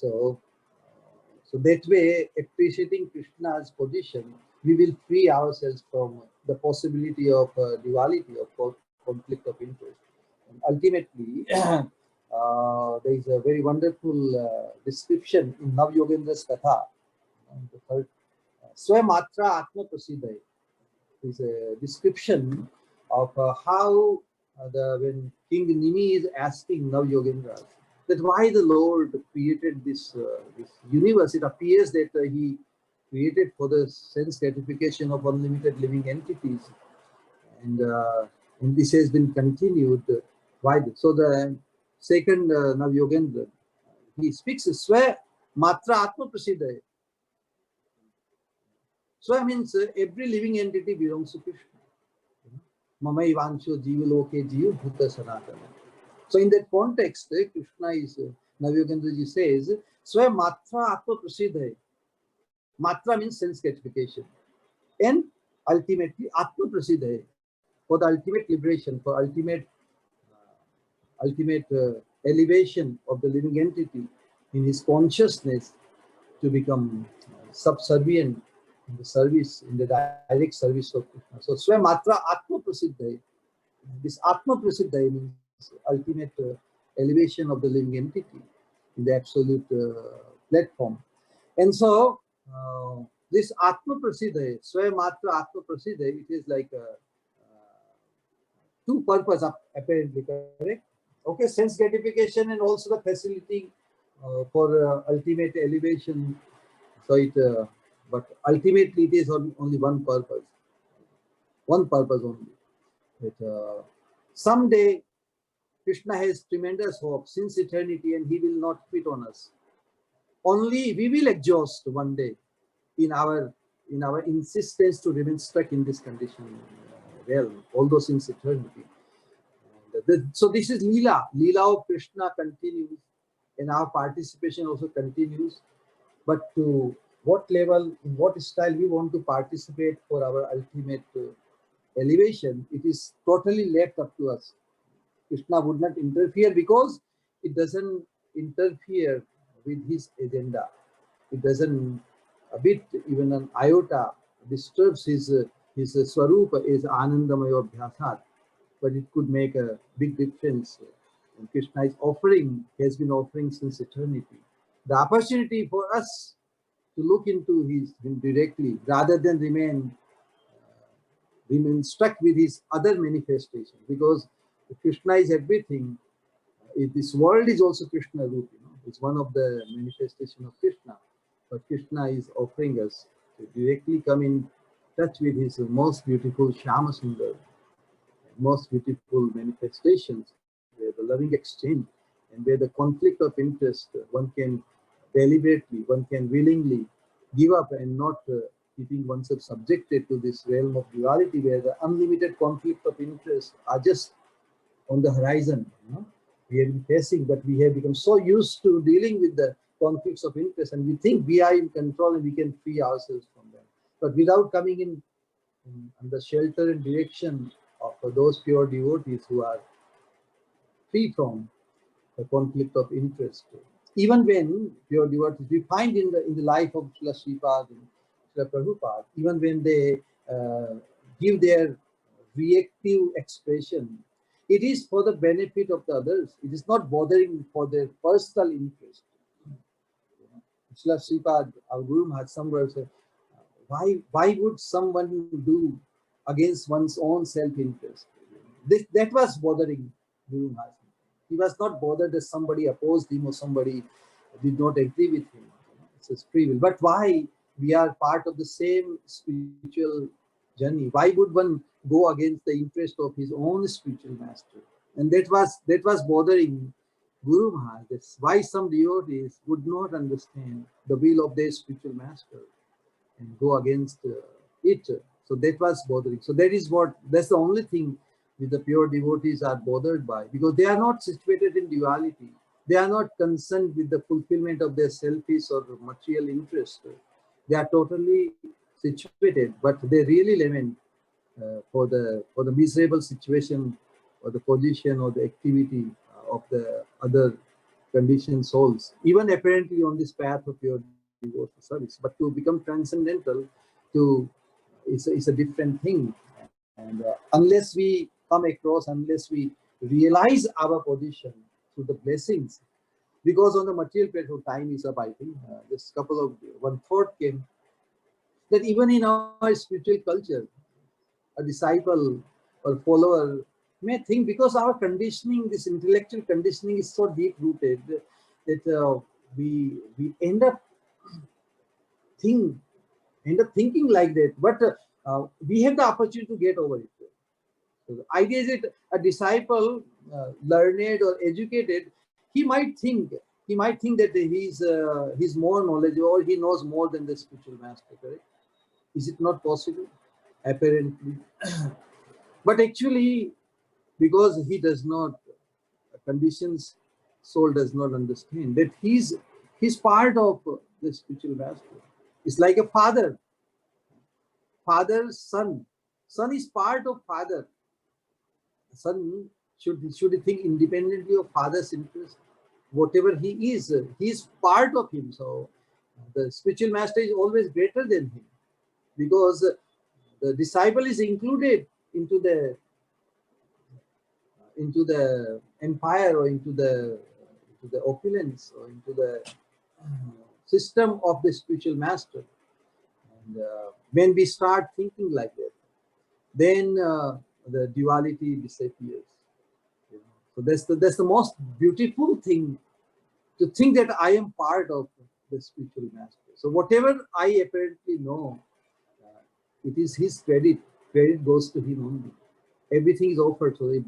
Speaker 2: And, so that way, appreciating Krishna's position, we will free ourselves from the possibility of duality, of conflict of interest. And ultimately, there is a very wonderful description in Nav Yogendra's Katha, the third, Swamatra Atma Prasiddhay. Is a description of how when King Nimi is asking Nav Yogendra that why the Lord created this universe. It appears that he created for the sense gratification of unlimited living entities, and this has been continued. Why? So the second Nav Yogendra, he speaks Swa Matra Atma Prasiddhay. Swa means every living entity belongs to Krishna. Mamai Vansho Jivaloke Jiv Bhuta Sanatana. So in that context, Krishna is, Navyogendraji says, Swa Matra Atma Prasiddhay. Matra means sense gratification. And ultimately, Atma Prasiddhay, for the ultimate liberation, for ultimate elevation of the living entity in his consciousness to become subservient in the service, in the direct service of Krishna. So Swa Matra Atma Prasiddhay. This Atma Prasiddhay means ultimate elevation of the living entity in the absolute platform. And so this Atma Prasiddhay, Swa Matra Atma Prasiddhay, it is like two purposes apparently, correct? Okay, sense gratification and also the facility for ultimate elevation. So it, but ultimately it is only one purpose only. That someday Krishna has tremendous hope since eternity, and he will not quit on us. Only we will exhaust one day in our insistence to remain stuck in this condition realm, although since eternity. So this is Leela of Krishna continues, and our participation also continues. But to what level, in what style we want to participate for our ultimate elevation, it is totally left up to us. Krishna would not interfere because it doesn't interfere with his agenda. It doesn't a bit, even an iota, disturbs his swarupa is anandamaya abhyasat. But it could make a big difference. And Krishna is offering, has been offering since eternity, the opportunity for us to look into him directly rather than remain stuck with his other manifestation. Because Krishna is everything. This world is also Krishna root. It's one of the manifestation of Krishna. But Krishna is offering us to directly come in touch with his most beautiful Shama Sundar, most beautiful manifestations, where the loving exchange and where the conflict of interest, one can deliberately, one can willingly give up and not keeping oneself subjected to this realm of duality, where the unlimited conflict of interest are just on the horizon. We have been facing, but we have become so used to dealing with the conflicts of interest, and we think we are in control and we can free ourselves from them. But without coming in the shelter and direction of those pure devotees who are free from the conflict of interest. Even when pure devotees, we find in the life of Srila Sripad and Srila Prabhupada, even when they give their reactive expression, it is for the benefit of the others. It is not bothering for their personal interest. Srila Sripad, our Guru Maharaj, somewhere said, why would someone do against one's own self-interest? That was bothering Guru Maharaj. He was not bothered that somebody opposed him or somebody did not agree with him. It's his free will. But why? We are part of the same spiritual journey. Why would one go against the interest of his own spiritual master? And that was bothering Guru Maharaj. That's why some devotees would not understand the will of their spiritual master and go against it. So that was bothering. So that's the only thing which the pure devotees are bothered by, because they are not situated in duality. They are not concerned with the fulfillment of their selfish or material interest. They are totally situated, but they really lament for the miserable situation or the position or the activity of the other conditioned souls, even apparently on this path of pure devotional service. But to become transcendental, it's a different thing. And unless we come across, unless we realize our position through the blessings, because on the material platform, time is up, I think. Just one thought came that even in our spiritual culture, a disciple or follower may think, because our conditioning, this intellectual conditioning is so deep rooted, that we end up thinking like that. But we have the opportunity to get over it. So the idea is that a disciple, learned or educated, he might think that he's more knowledgeable, or he knows more than the spiritual master. Correct? Is it not possible? Apparently. But actually, because he does not, conditions soul does not understand that he's part of the spiritual master. It's like a father, son. Son is part of father. Son should think independently of father's interest. Whatever he is part of him. So the spiritual master is always greater than him, because the disciple is included into the empire, or into the opulence, or into the system of the spiritual master. And when we start thinking like that, then the duality disappears. So that's the most beautiful thing, to think that I am part of the spiritual master. So whatever I apparently know, it is his credit. Credit goes to him only. Everything is offered. So if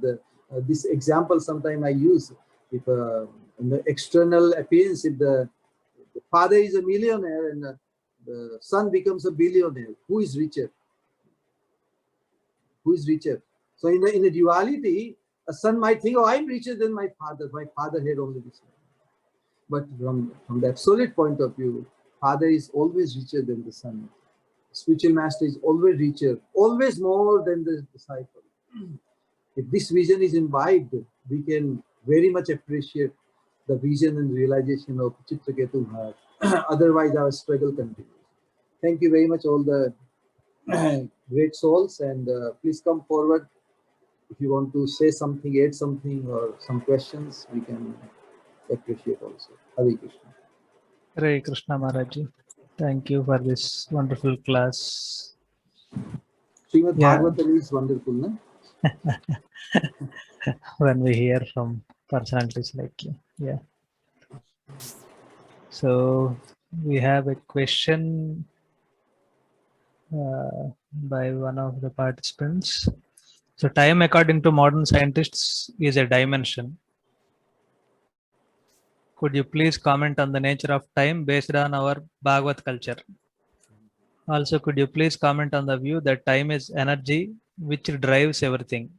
Speaker 2: this example sometime I use, if in the external appearance, if the father is a millionaire and the son becomes a billionaire, who is richer? Who is richer? So in the duality, a son might think, oh, I'm richer than my father. My father had only this. But from the absolute point of view, father is always richer than the son. Spiritual master is always richer, always more than the disciple. If this vision is imbibed, we can very much appreciate the vision and realization of Chitraketu Maharaj. Otherwise, our struggle continues. Thank you very much, all the great souls, and please come forward if you want to say something, add something, or some questions. We can appreciate also. Hare Krishna.
Speaker 1: Hare Krishna Maharaji. Thank you for this wonderful class.
Speaker 2: Srimad
Speaker 1: Yeah.
Speaker 2: Bhagavatam is wonderful, no?
Speaker 1: When we hear from personalities like you. Yeah. So we have a question by one of the participants. So time, according to modern scientists, is a dimension. Could you please comment on the nature of time based on our Bhagavad culture? Also, could you please comment on the view that time is energy which drives everything?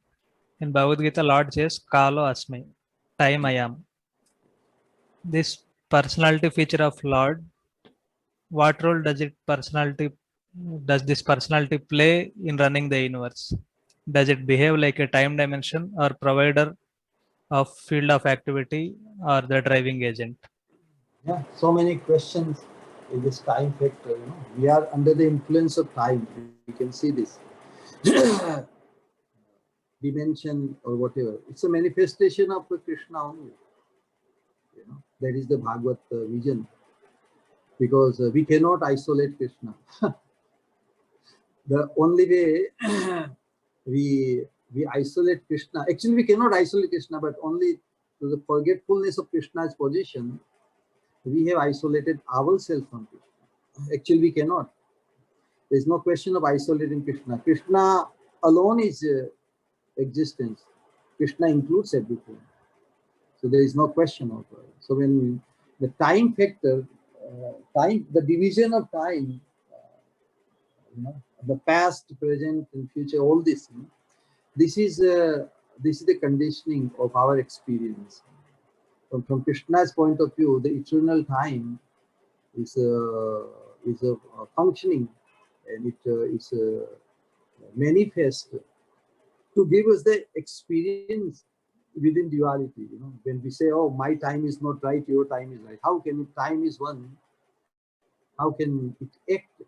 Speaker 1: In Bhagavad Gita, Lord says, Kalo Asmi, time I am. This personality feature of Lord, what role does this personality play in running the universe? Does it behave like a time dimension or provider of field of activity or the driving agent?
Speaker 2: Yeah, so many questions in this time factor. You know, we are under the influence of time. We can see this dimension or whatever. It's a manifestation of Krishna only. You know, that is the Bhagavad vision. Because we cannot isolate Krishna. The only way we isolate Krishna. Actually, we cannot isolate Krishna, but only to the forgetfulness of Krishna's position, we have isolated ourselves from Krishna. Actually, we cannot. There is no question of isolating Krishna. Krishna alone is existence. Krishna includes everything. So there is no question of it. So when the time factor, the division of time, the past, present, and future, all this. This is the conditioning of our experience. From Krishna's point of view, the eternal time is a functioning, and it is manifest to give us the experience within duality. When we say, "Oh, my time is not right, your time is right," how can time is one? How can it act?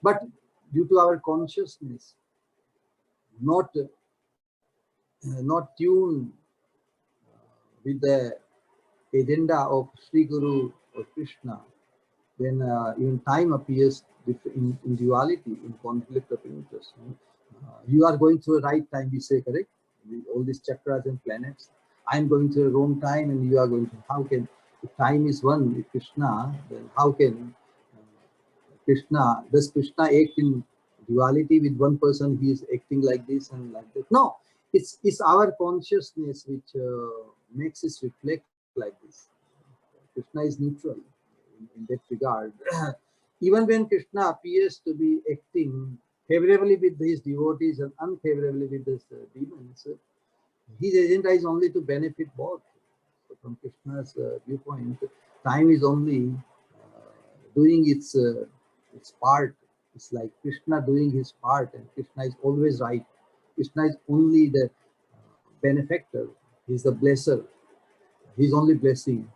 Speaker 2: But due to our consciousness, not tuned with the agenda of Sri Guru or Krishna, then even time appears in duality, in conflict of interest. You are going through a right time, we say, correct? All these chakras and planets. I am going through a wrong time, and you are going through. How can, if time is one with Krishna, then how can does Krishna act in duality with one person? He is acting like this and like that. No, it's our consciousness which makes us reflect like this. Krishna is neutral in that regard. Even when Krishna appears to be acting favorably with his devotees and unfavorably with his demons, his agenda is only to benefit both. So from Krishna's viewpoint, time is only doing its part. It's like Krishna doing his part, and Krishna is always right. Krishna is only the benefactor. He's the blesser. He's only blessing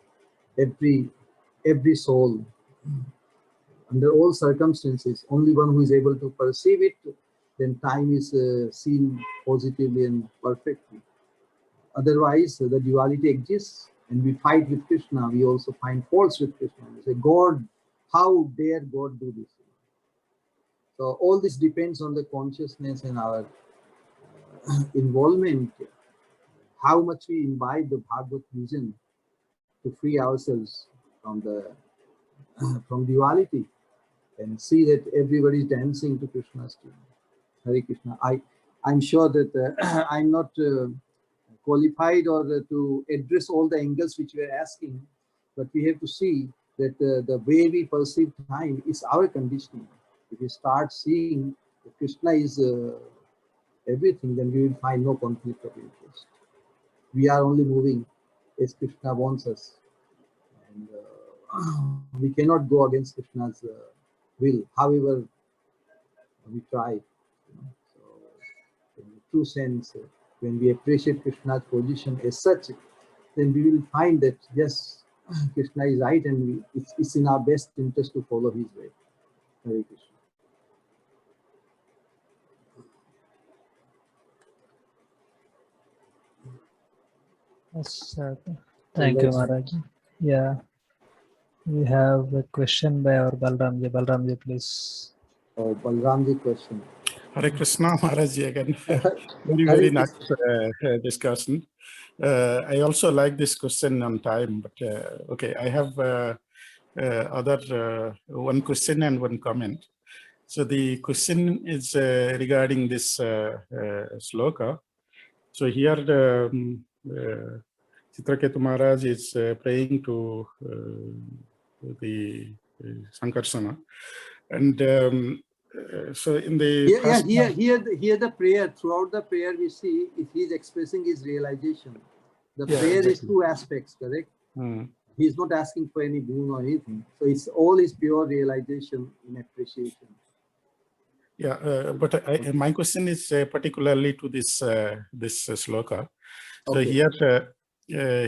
Speaker 2: every soul under all circumstances. Only one who is able to perceive it, then time is seen positively and perfectly. Otherwise, the duality exists, and we fight with Krishna. We also find faults with Krishna. We say, God, how dare God do this? So all this depends on the consciousness and our involvement, how much we imbibe the Bhagavad vision to free ourselves from duality and see that everybody is dancing to Krishna's tune. Hare Krishna. I'm sure that I'm not qualified or to address all the angles which we are asking, but we have to see that the way we perceive time is our conditioning. If we start seeing that Krishna is everything, then we will find no conflict of interest. We are only moving as Krishna wants us, and we cannot go against Krishna's will, however we try. So, in the true sense, when we appreciate Krishna's position as such, then we will find that yes, Krishna is right, and it's in our best interest to follow his way. Hare Krishna.
Speaker 1: Yes, thank you, Maharaj. Yeah, we have a question by our Balramji. Balramji, please.
Speaker 2: Oh, Balramji question.
Speaker 4: Hare Krishna, Maharaj again. Very,
Speaker 2: Hare
Speaker 4: very
Speaker 2: Krishna.
Speaker 4: nice discussion. I also like this question on time, but okay, I have other one question and one comment. So the question is regarding this sloka. So here Chitraketu Maharaj is praying to the Sankarsana, and so in the first
Speaker 2: Here the prayer, throughout the prayer we see he is expressing his realization. The prayer
Speaker 4: exactly.
Speaker 2: is two aspects, correct?
Speaker 4: Mm.
Speaker 2: He is not asking for any boon or anything. So it's all is pure realization in appreciation.
Speaker 4: Yeah, but my question is particularly to this sloka. So
Speaker 2: Okay.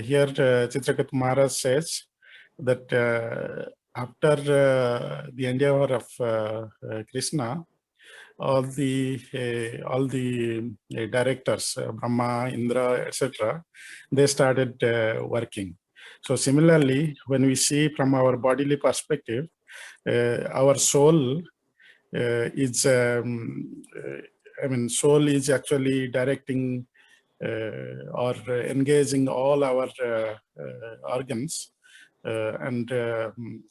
Speaker 4: here Chitraketu Maharaj says that after the endeavor of Krishna, all the directors, Brahma, Indra, etc., they started working. So similarly, when we see from our bodily perspective, our soul is, I mean, soul is actually directing or engaging all our organs and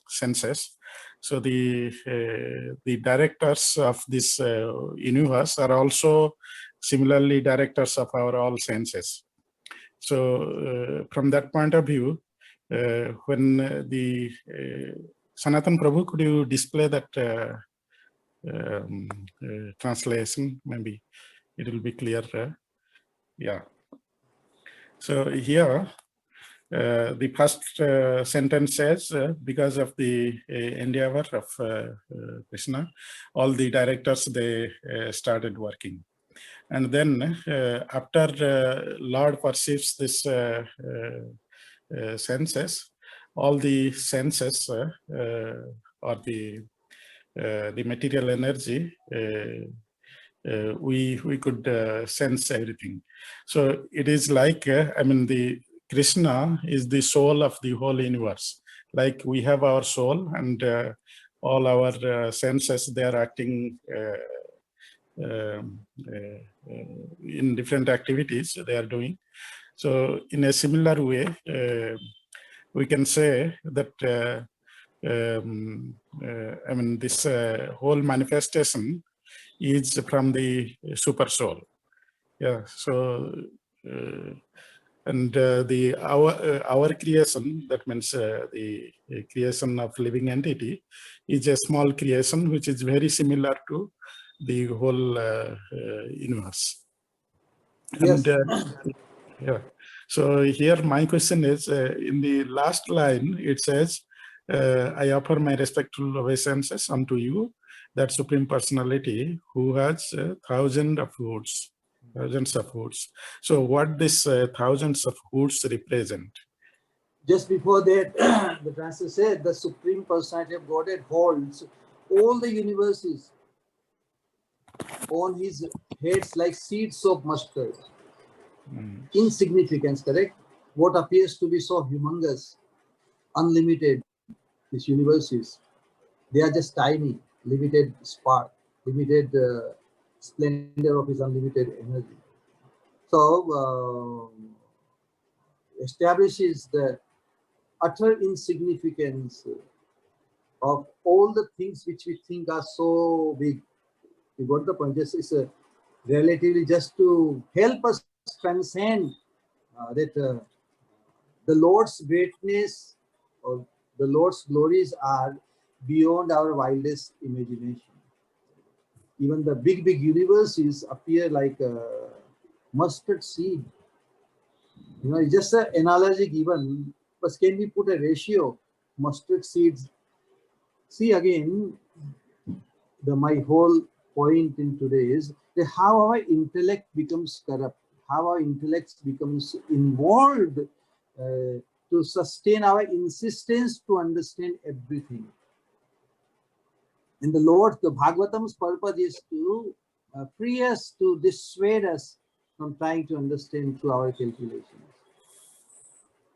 Speaker 4: senses. So the directors of this universe are also similarly directors of our all senses. So from that point of view, when the Sanatan Prabhu, could you display that translation. Maybe it will be clear. Yeah. So here, the first sentence says, because of the endeavor of Krishna, all the directors, they started working. And then after Lord perceives this senses, all the senses or the material energy, we could sense everything. So it is like, I mean, the Krishna is the soul of the whole universe. Like we have our soul, and all our senses, they are acting in different activities they are doing. So in a similar way, we can say that I mean, this whole manifestation is from the super soul. Yeah. So and our creation, that means the creation of living entity, is a small creation which is very similar to the whole universe.
Speaker 2: Yes.
Speaker 4: And yeah. So here my question is, in the last line it says, I offer my respectful obeisances unto you, that Supreme Personality who has thousands of hoods. So what this thousands of hoods represent?
Speaker 2: Just before that, the translator said the Supreme Personality of Godhead holds all the universes on his heads like seeds of mustard. Insignificance, correct? What appears to be so humongous, unlimited, these universes, they are just tiny, limited spark, limited splendor of his unlimited energy. So, establishes the utter insignificance of all the things which we think are so big. You got the point? Just is relatively just to help us transcend that the Lord's greatness or the Lord's glories are beyond our wildest imagination. Even the big universes appear like a mustard seed. You know, it's just an analogy given, but can we put a ratio? Mustard seeds. See again, my whole point in today is that how our intellect becomes corrupt, how our intellect becomes involved to sustain our insistence to understand everything. And the Lord, the Bhagavatam's purpose is to free us, to dissuade us from trying to understand through our calculations.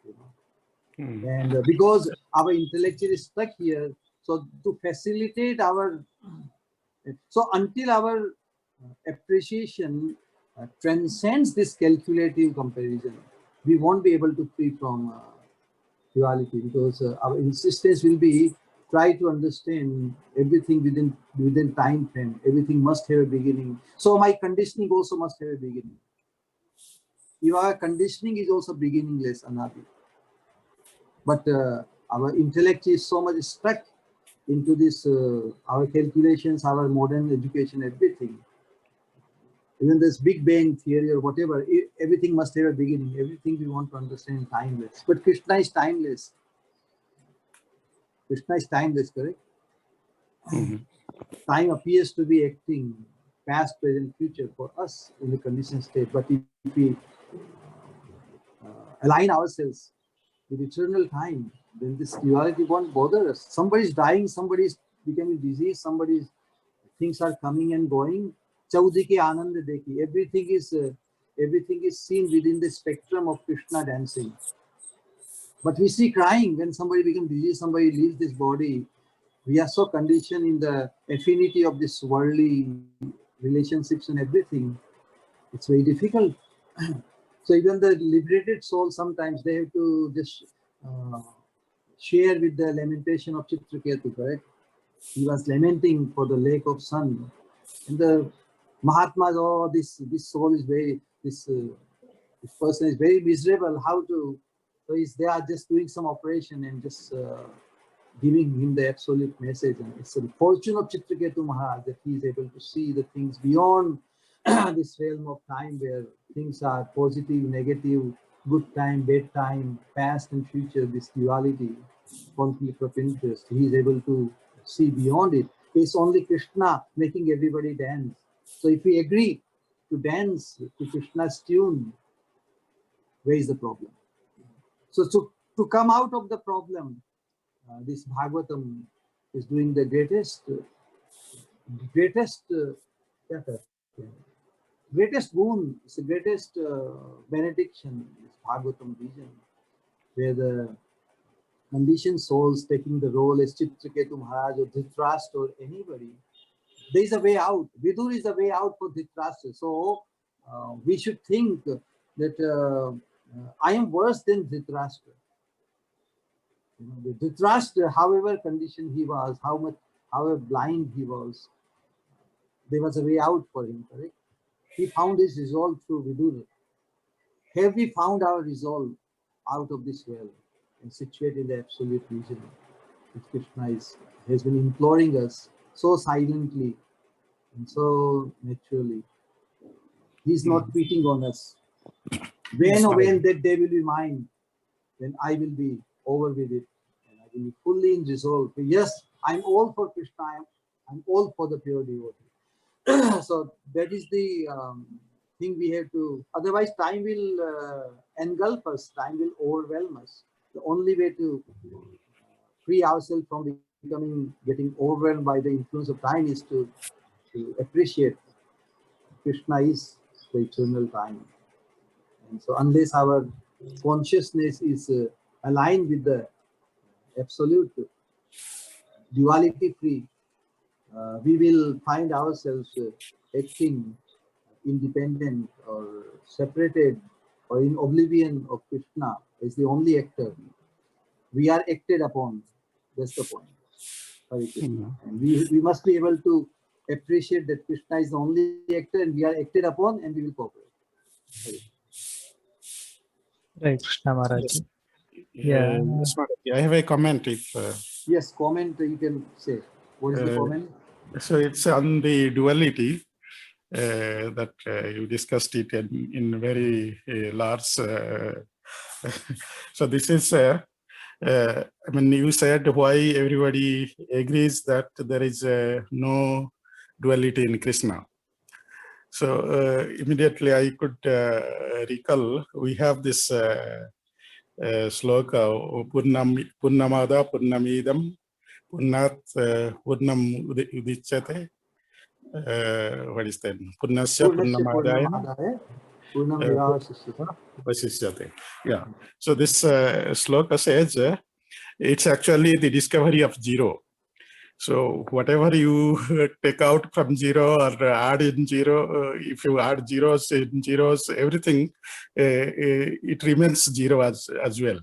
Speaker 2: You know? And because our intellect is stuck here, so to facilitate our, so until our appreciation transcends this calculative comparison, we won't be able to free from duality, because our insistence will be try to understand everything within time frame. Everything must have a beginning. So my conditioning also must have a beginning. If our conditioning is also beginningless, anadi. But our intellect is so much stuck into this, our calculations, our modern education, everything. Even this Big Bang theory or whatever, everything must have a beginning. Everything we want to understand is timeless. But Krishna is timeless. Krishna is timeless, correct? Time appears to be acting past, present, future for us in the conditioned state. But if we align ourselves with eternal time, then this duality won't bother us. Somebody is dying, somebody is becoming diseased, somebody's things are coming and going. Chaudi ke anand dekhi. Everything is seen within the spectrum of Krishna dancing. But we see crying when somebody becomes diseased, somebody leaves this body. We are so conditioned in the affinity of this worldly relationships and everything. It's very difficult. So even the liberated soul, sometimes they have to just share with the lamentation of Chitraketu, correct? He was lamenting for the lack of sun. And the Mahatmas, oh, this soul is very, this person is very miserable. How to, so they are just doing some operation and just giving him the absolute message. And it's the fortune of Chitraketu Maharaj that he is able to see the things beyond this realm of time where things are positive, negative, good time, bad time, past and future, this duality, conflict of interest. He is able to see beyond it. It's only Krishna making everybody dance. So if we agree to dance to Krishna's tune, where is the problem? So to come out of the problem, this Bhagavatam is doing the greatest boon, it's the greatest benediction, this Bhagavatam vision, where the conditioned souls taking the role as Chitraketu Maharaj or Dhritarashtra or anybody, there is a way out. Vidur is the way out for Dhritarashtra. So we should think that I am worse than Dhritarashtra. You know, the Dhritarashtra, however conditioned he was, however blind he was, there was a way out for him, correct? He found his resolve through Vidur. Have we found our resolve out of this well and situated in the absolute vision which Krishna has been imploring us so silently and so naturally? He's not beating on us. When that day will be mine, then I will be over with it and I will be fully in resolve. Yes, I'm all for Krishna, I'm all for the pure devotee. So that is the thing we have to, otherwise time will engulf us, time will overwhelm us. The only way to free ourselves from getting overwhelmed by the influence of time is to appreciate Krishna is the eternal time. And so unless our consciousness is aligned with the absolute duality free, we will find ourselves acting independent or separated or in oblivion of Krishna as the only actor. We are acted upon. That's the point. And we must be able to appreciate that Krishna is the only actor and we are acted upon and we will cooperate.
Speaker 1: Right, Krishna Maharaj.
Speaker 4: Yes.
Speaker 1: Yeah.
Speaker 4: Yes, I have a comment. If
Speaker 2: yes, comment you can say. What is the comment?
Speaker 4: So it's on the duality that you discussed it in very large. So this is, I mean, you said why everybody agrees that there is no duality in Krishna. So immediately I could recall, we have this sloka, Purnamada Purnamidam Punnat Purnam Udichyate. What is that? Purnasya Purnamadaya Vasishyate. Yeah. So this sloka says it's actually the discovery of zero. So whatever you take out from zero or add in zero, if you add zeros in zeros, everything, it remains zero as well.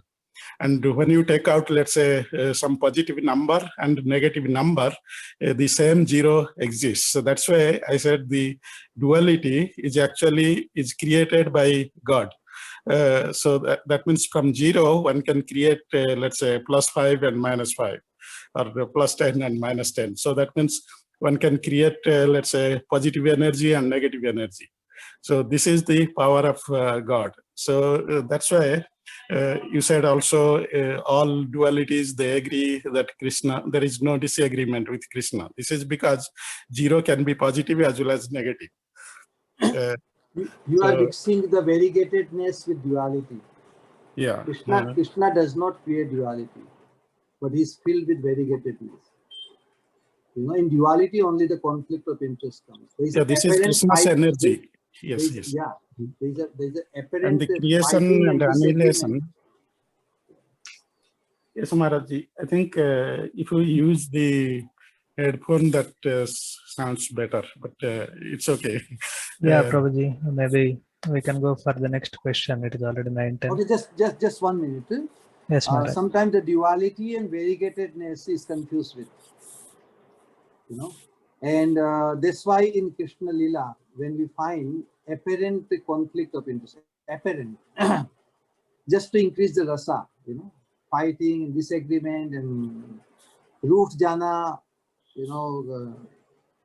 Speaker 4: And when you take out, let's say, some positive number and negative number, the same zero exists. So that's why I said the duality is actually created by God. So that means from zero, one can create, let's say, +5 and -5, or +10 and -10. So that means one can create, let's say, positive energy and negative energy. So this is the power of God. So that's why you said also all dualities, they agree that Krishna, there is no disagreement with Krishna. This is because zero can be positive as well as negative.
Speaker 2: You are mixing the variegatedness with duality.
Speaker 4: Yeah.
Speaker 2: Krishna does not create duality, but he is filled with variegatedness. You know, in duality only the conflict of interest comes.
Speaker 4: This is Krishna's energy. Yes.
Speaker 2: Yeah. There's an apparent
Speaker 4: and the creation and annihilation. Yes, Maharaji. I think if you use the headphone, that sounds better, but it's okay.
Speaker 1: Yeah, Prabhuji, maybe we can go for the next question. It is already 9:10.
Speaker 2: Okay, just 1 minute.
Speaker 1: Yes, Maharaj.
Speaker 2: Sometimes the duality and variegatedness is confused with, you know, and that's why in Krishna Lila, when we find apparent conflict of interest, apparent, just to increase the rasa, you know, fighting and disagreement and रूठ जाना,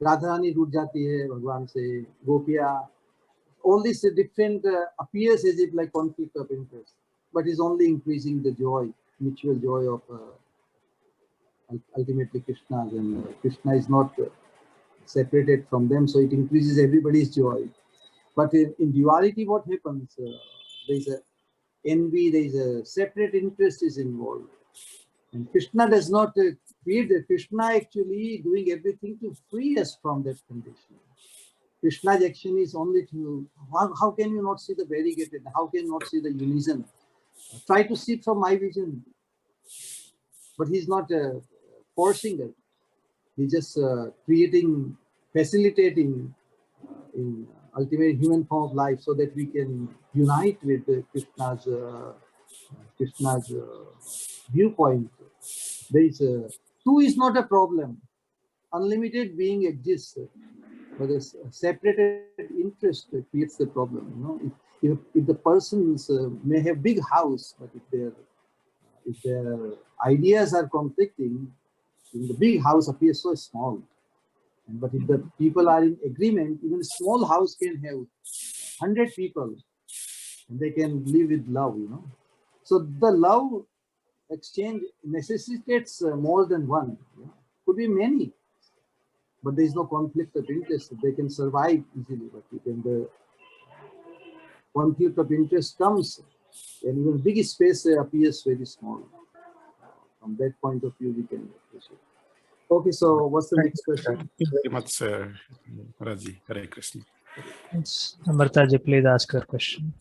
Speaker 2: राधा रानी रूठ जाती है भगवान से, गोपिया, all this different appears as if like conflict of interest, but is only increasing the joy, mutual joy of ultimately Krishna, and Krishna is not separated from them, so it increases everybody's joy. But in duality, what happens? There is a envy, there is a separate interest is involved, and Krishna does not create that. Krishna actually doing everything to free us from that condition. Krishna's action is only to, how can you not see the variegated? How can you not see the unison? Try to see from my vision. But he's not forcing it. He's just creating, facilitating in ultimate human form of life so that we can unite with Krishna's viewpoint. There is two is not a problem. Unlimited being exists. But a separated interest creates the problem. If the persons may have big house, but if their ideas are conflicting, the big house appears so small. But if the people are in agreement, even a small house can have 100 people, and they can live with love. So the love exchange necessitates more than one. Could be many. But there is no conflict of interest. They can survive easily. But when the conflict of interest comes, and even big space appears very small. From that point of view, we can appreciate. Okay, so what's the next question?
Speaker 4: Thank you very much, Raji. Hare Krishna.
Speaker 1: Yes. Amritaji, please ask your question.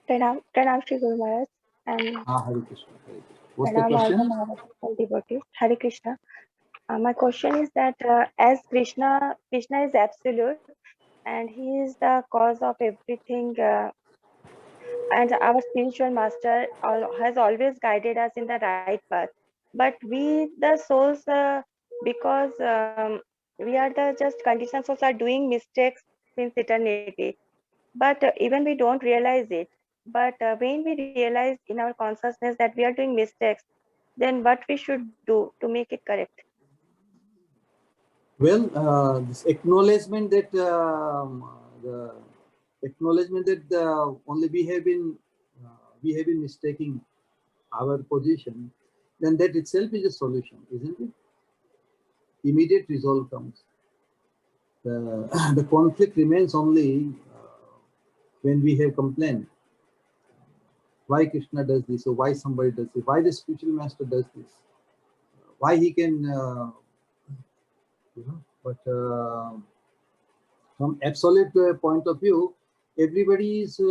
Speaker 5: Pranam Shri Guru Maharaj, and
Speaker 2: Hare Krishna. Hare Krishna. What's the
Speaker 5: Pranam also
Speaker 2: question?
Speaker 5: Maharaj and devotees. Hare Krishna. My question is that as Krishna is absolute and he is the cause of everything, and our spiritual master has always guided us in the right path. But we, the souls, because we are the just conditioned souls, are doing mistakes since eternity. But even we don't realize it. But when we realize in our consciousness that we are doing mistakes, then what we should do to make it correct?
Speaker 2: Well, this acknowledgement that only we have been mistaking our position, then that itself is a solution, isn't it? Immediate resolve comes. The conflict remains only when we have complained. Why Krishna does this, or why somebody does this, why the spiritual master does this, why he can, but from absolute point of view, everybody is,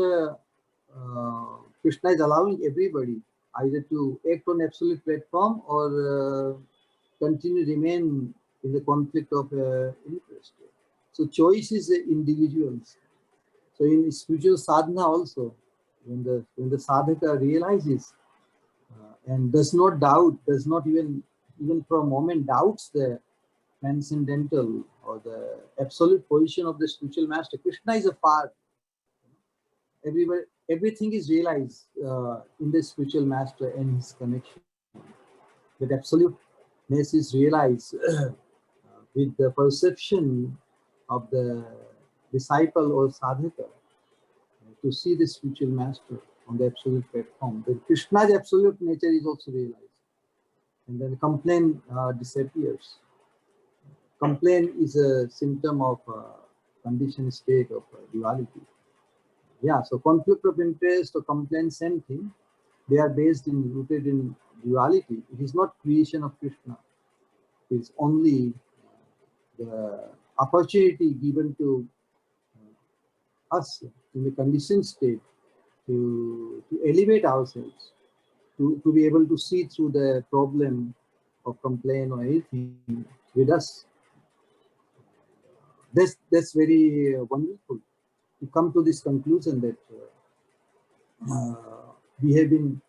Speaker 2: Krishna is allowing everybody either to act on absolute platform or continue remain in the conflict of interest. So choice is individuals. So in spiritual sadhana also, when the sadhaka realizes and does not doubt, does not even for a moment doubts the transcendental or the absolute position of the spiritual master. Krishna is a part. Everything is realized in the spiritual master and his connection. That absoluteness is realized with the perception of the disciple or sadhaka to see the spiritual master on the absolute platform. Then Krishna's absolute nature is also realized. And then complaint disappears. Complaint is a symptom of conditioned state of duality. Yeah, so conflict of interest or complaint, same thing. They are rooted in duality. It is not creation of Krishna. It is only the opportunity given to us in the conditioned state to elevate ourselves, to be able to see through the problem of complaint or anything with us. That's very wonderful to come to this conclusion that we have been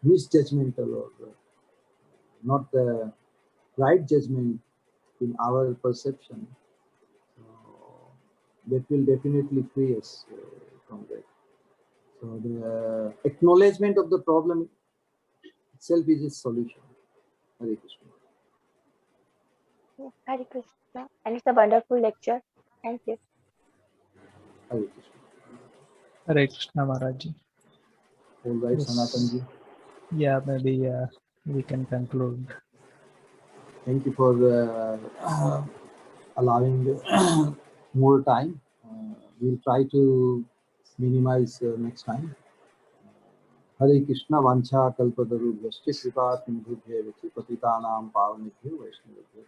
Speaker 2: misjudgmental or not the right judgment in our perception. That will definitely free us from that. So the acknowledgement of the problem itself is its solution. Hare Krishna.
Speaker 5: Hare Krishna. And it's a wonderful lecture. Thank you.
Speaker 2: Hare Krishna.
Speaker 1: Hare Krishna Maharaj.
Speaker 2: All right,
Speaker 1: Yes.
Speaker 2: Sanatanji.
Speaker 1: Yeah, maybe we can conclude.
Speaker 2: Thank you for allowing more time. We'll try to minimize next time. Hare Krishna Vancha Kalpatarubhyascha Kripa Sindhubhyevacha Patitanam Pavanebhyo Vaishnavabhyo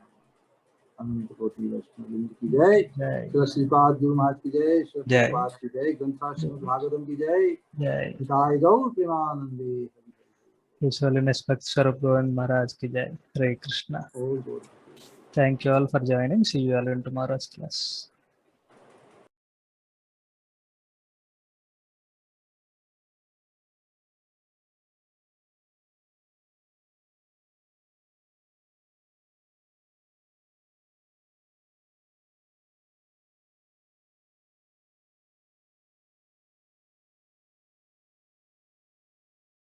Speaker 2: Ananta Koti Vaishnav ki jai.
Speaker 1: Jai.
Speaker 2: Shri Sripad Guru Maharaj ki jai. Shri
Speaker 1: Jai.
Speaker 2: Prabhupada ki jai. Grantha Srimad Bhagavatam ki jai.
Speaker 1: Jai.
Speaker 2: Jai Gaur Premanande.
Speaker 1: His Holiness Bhakti Swarup Govind Maharaj ki jai. Hare Krishna.
Speaker 2: All good.
Speaker 1: Thank you all for joining. See you all in tomorrow's class.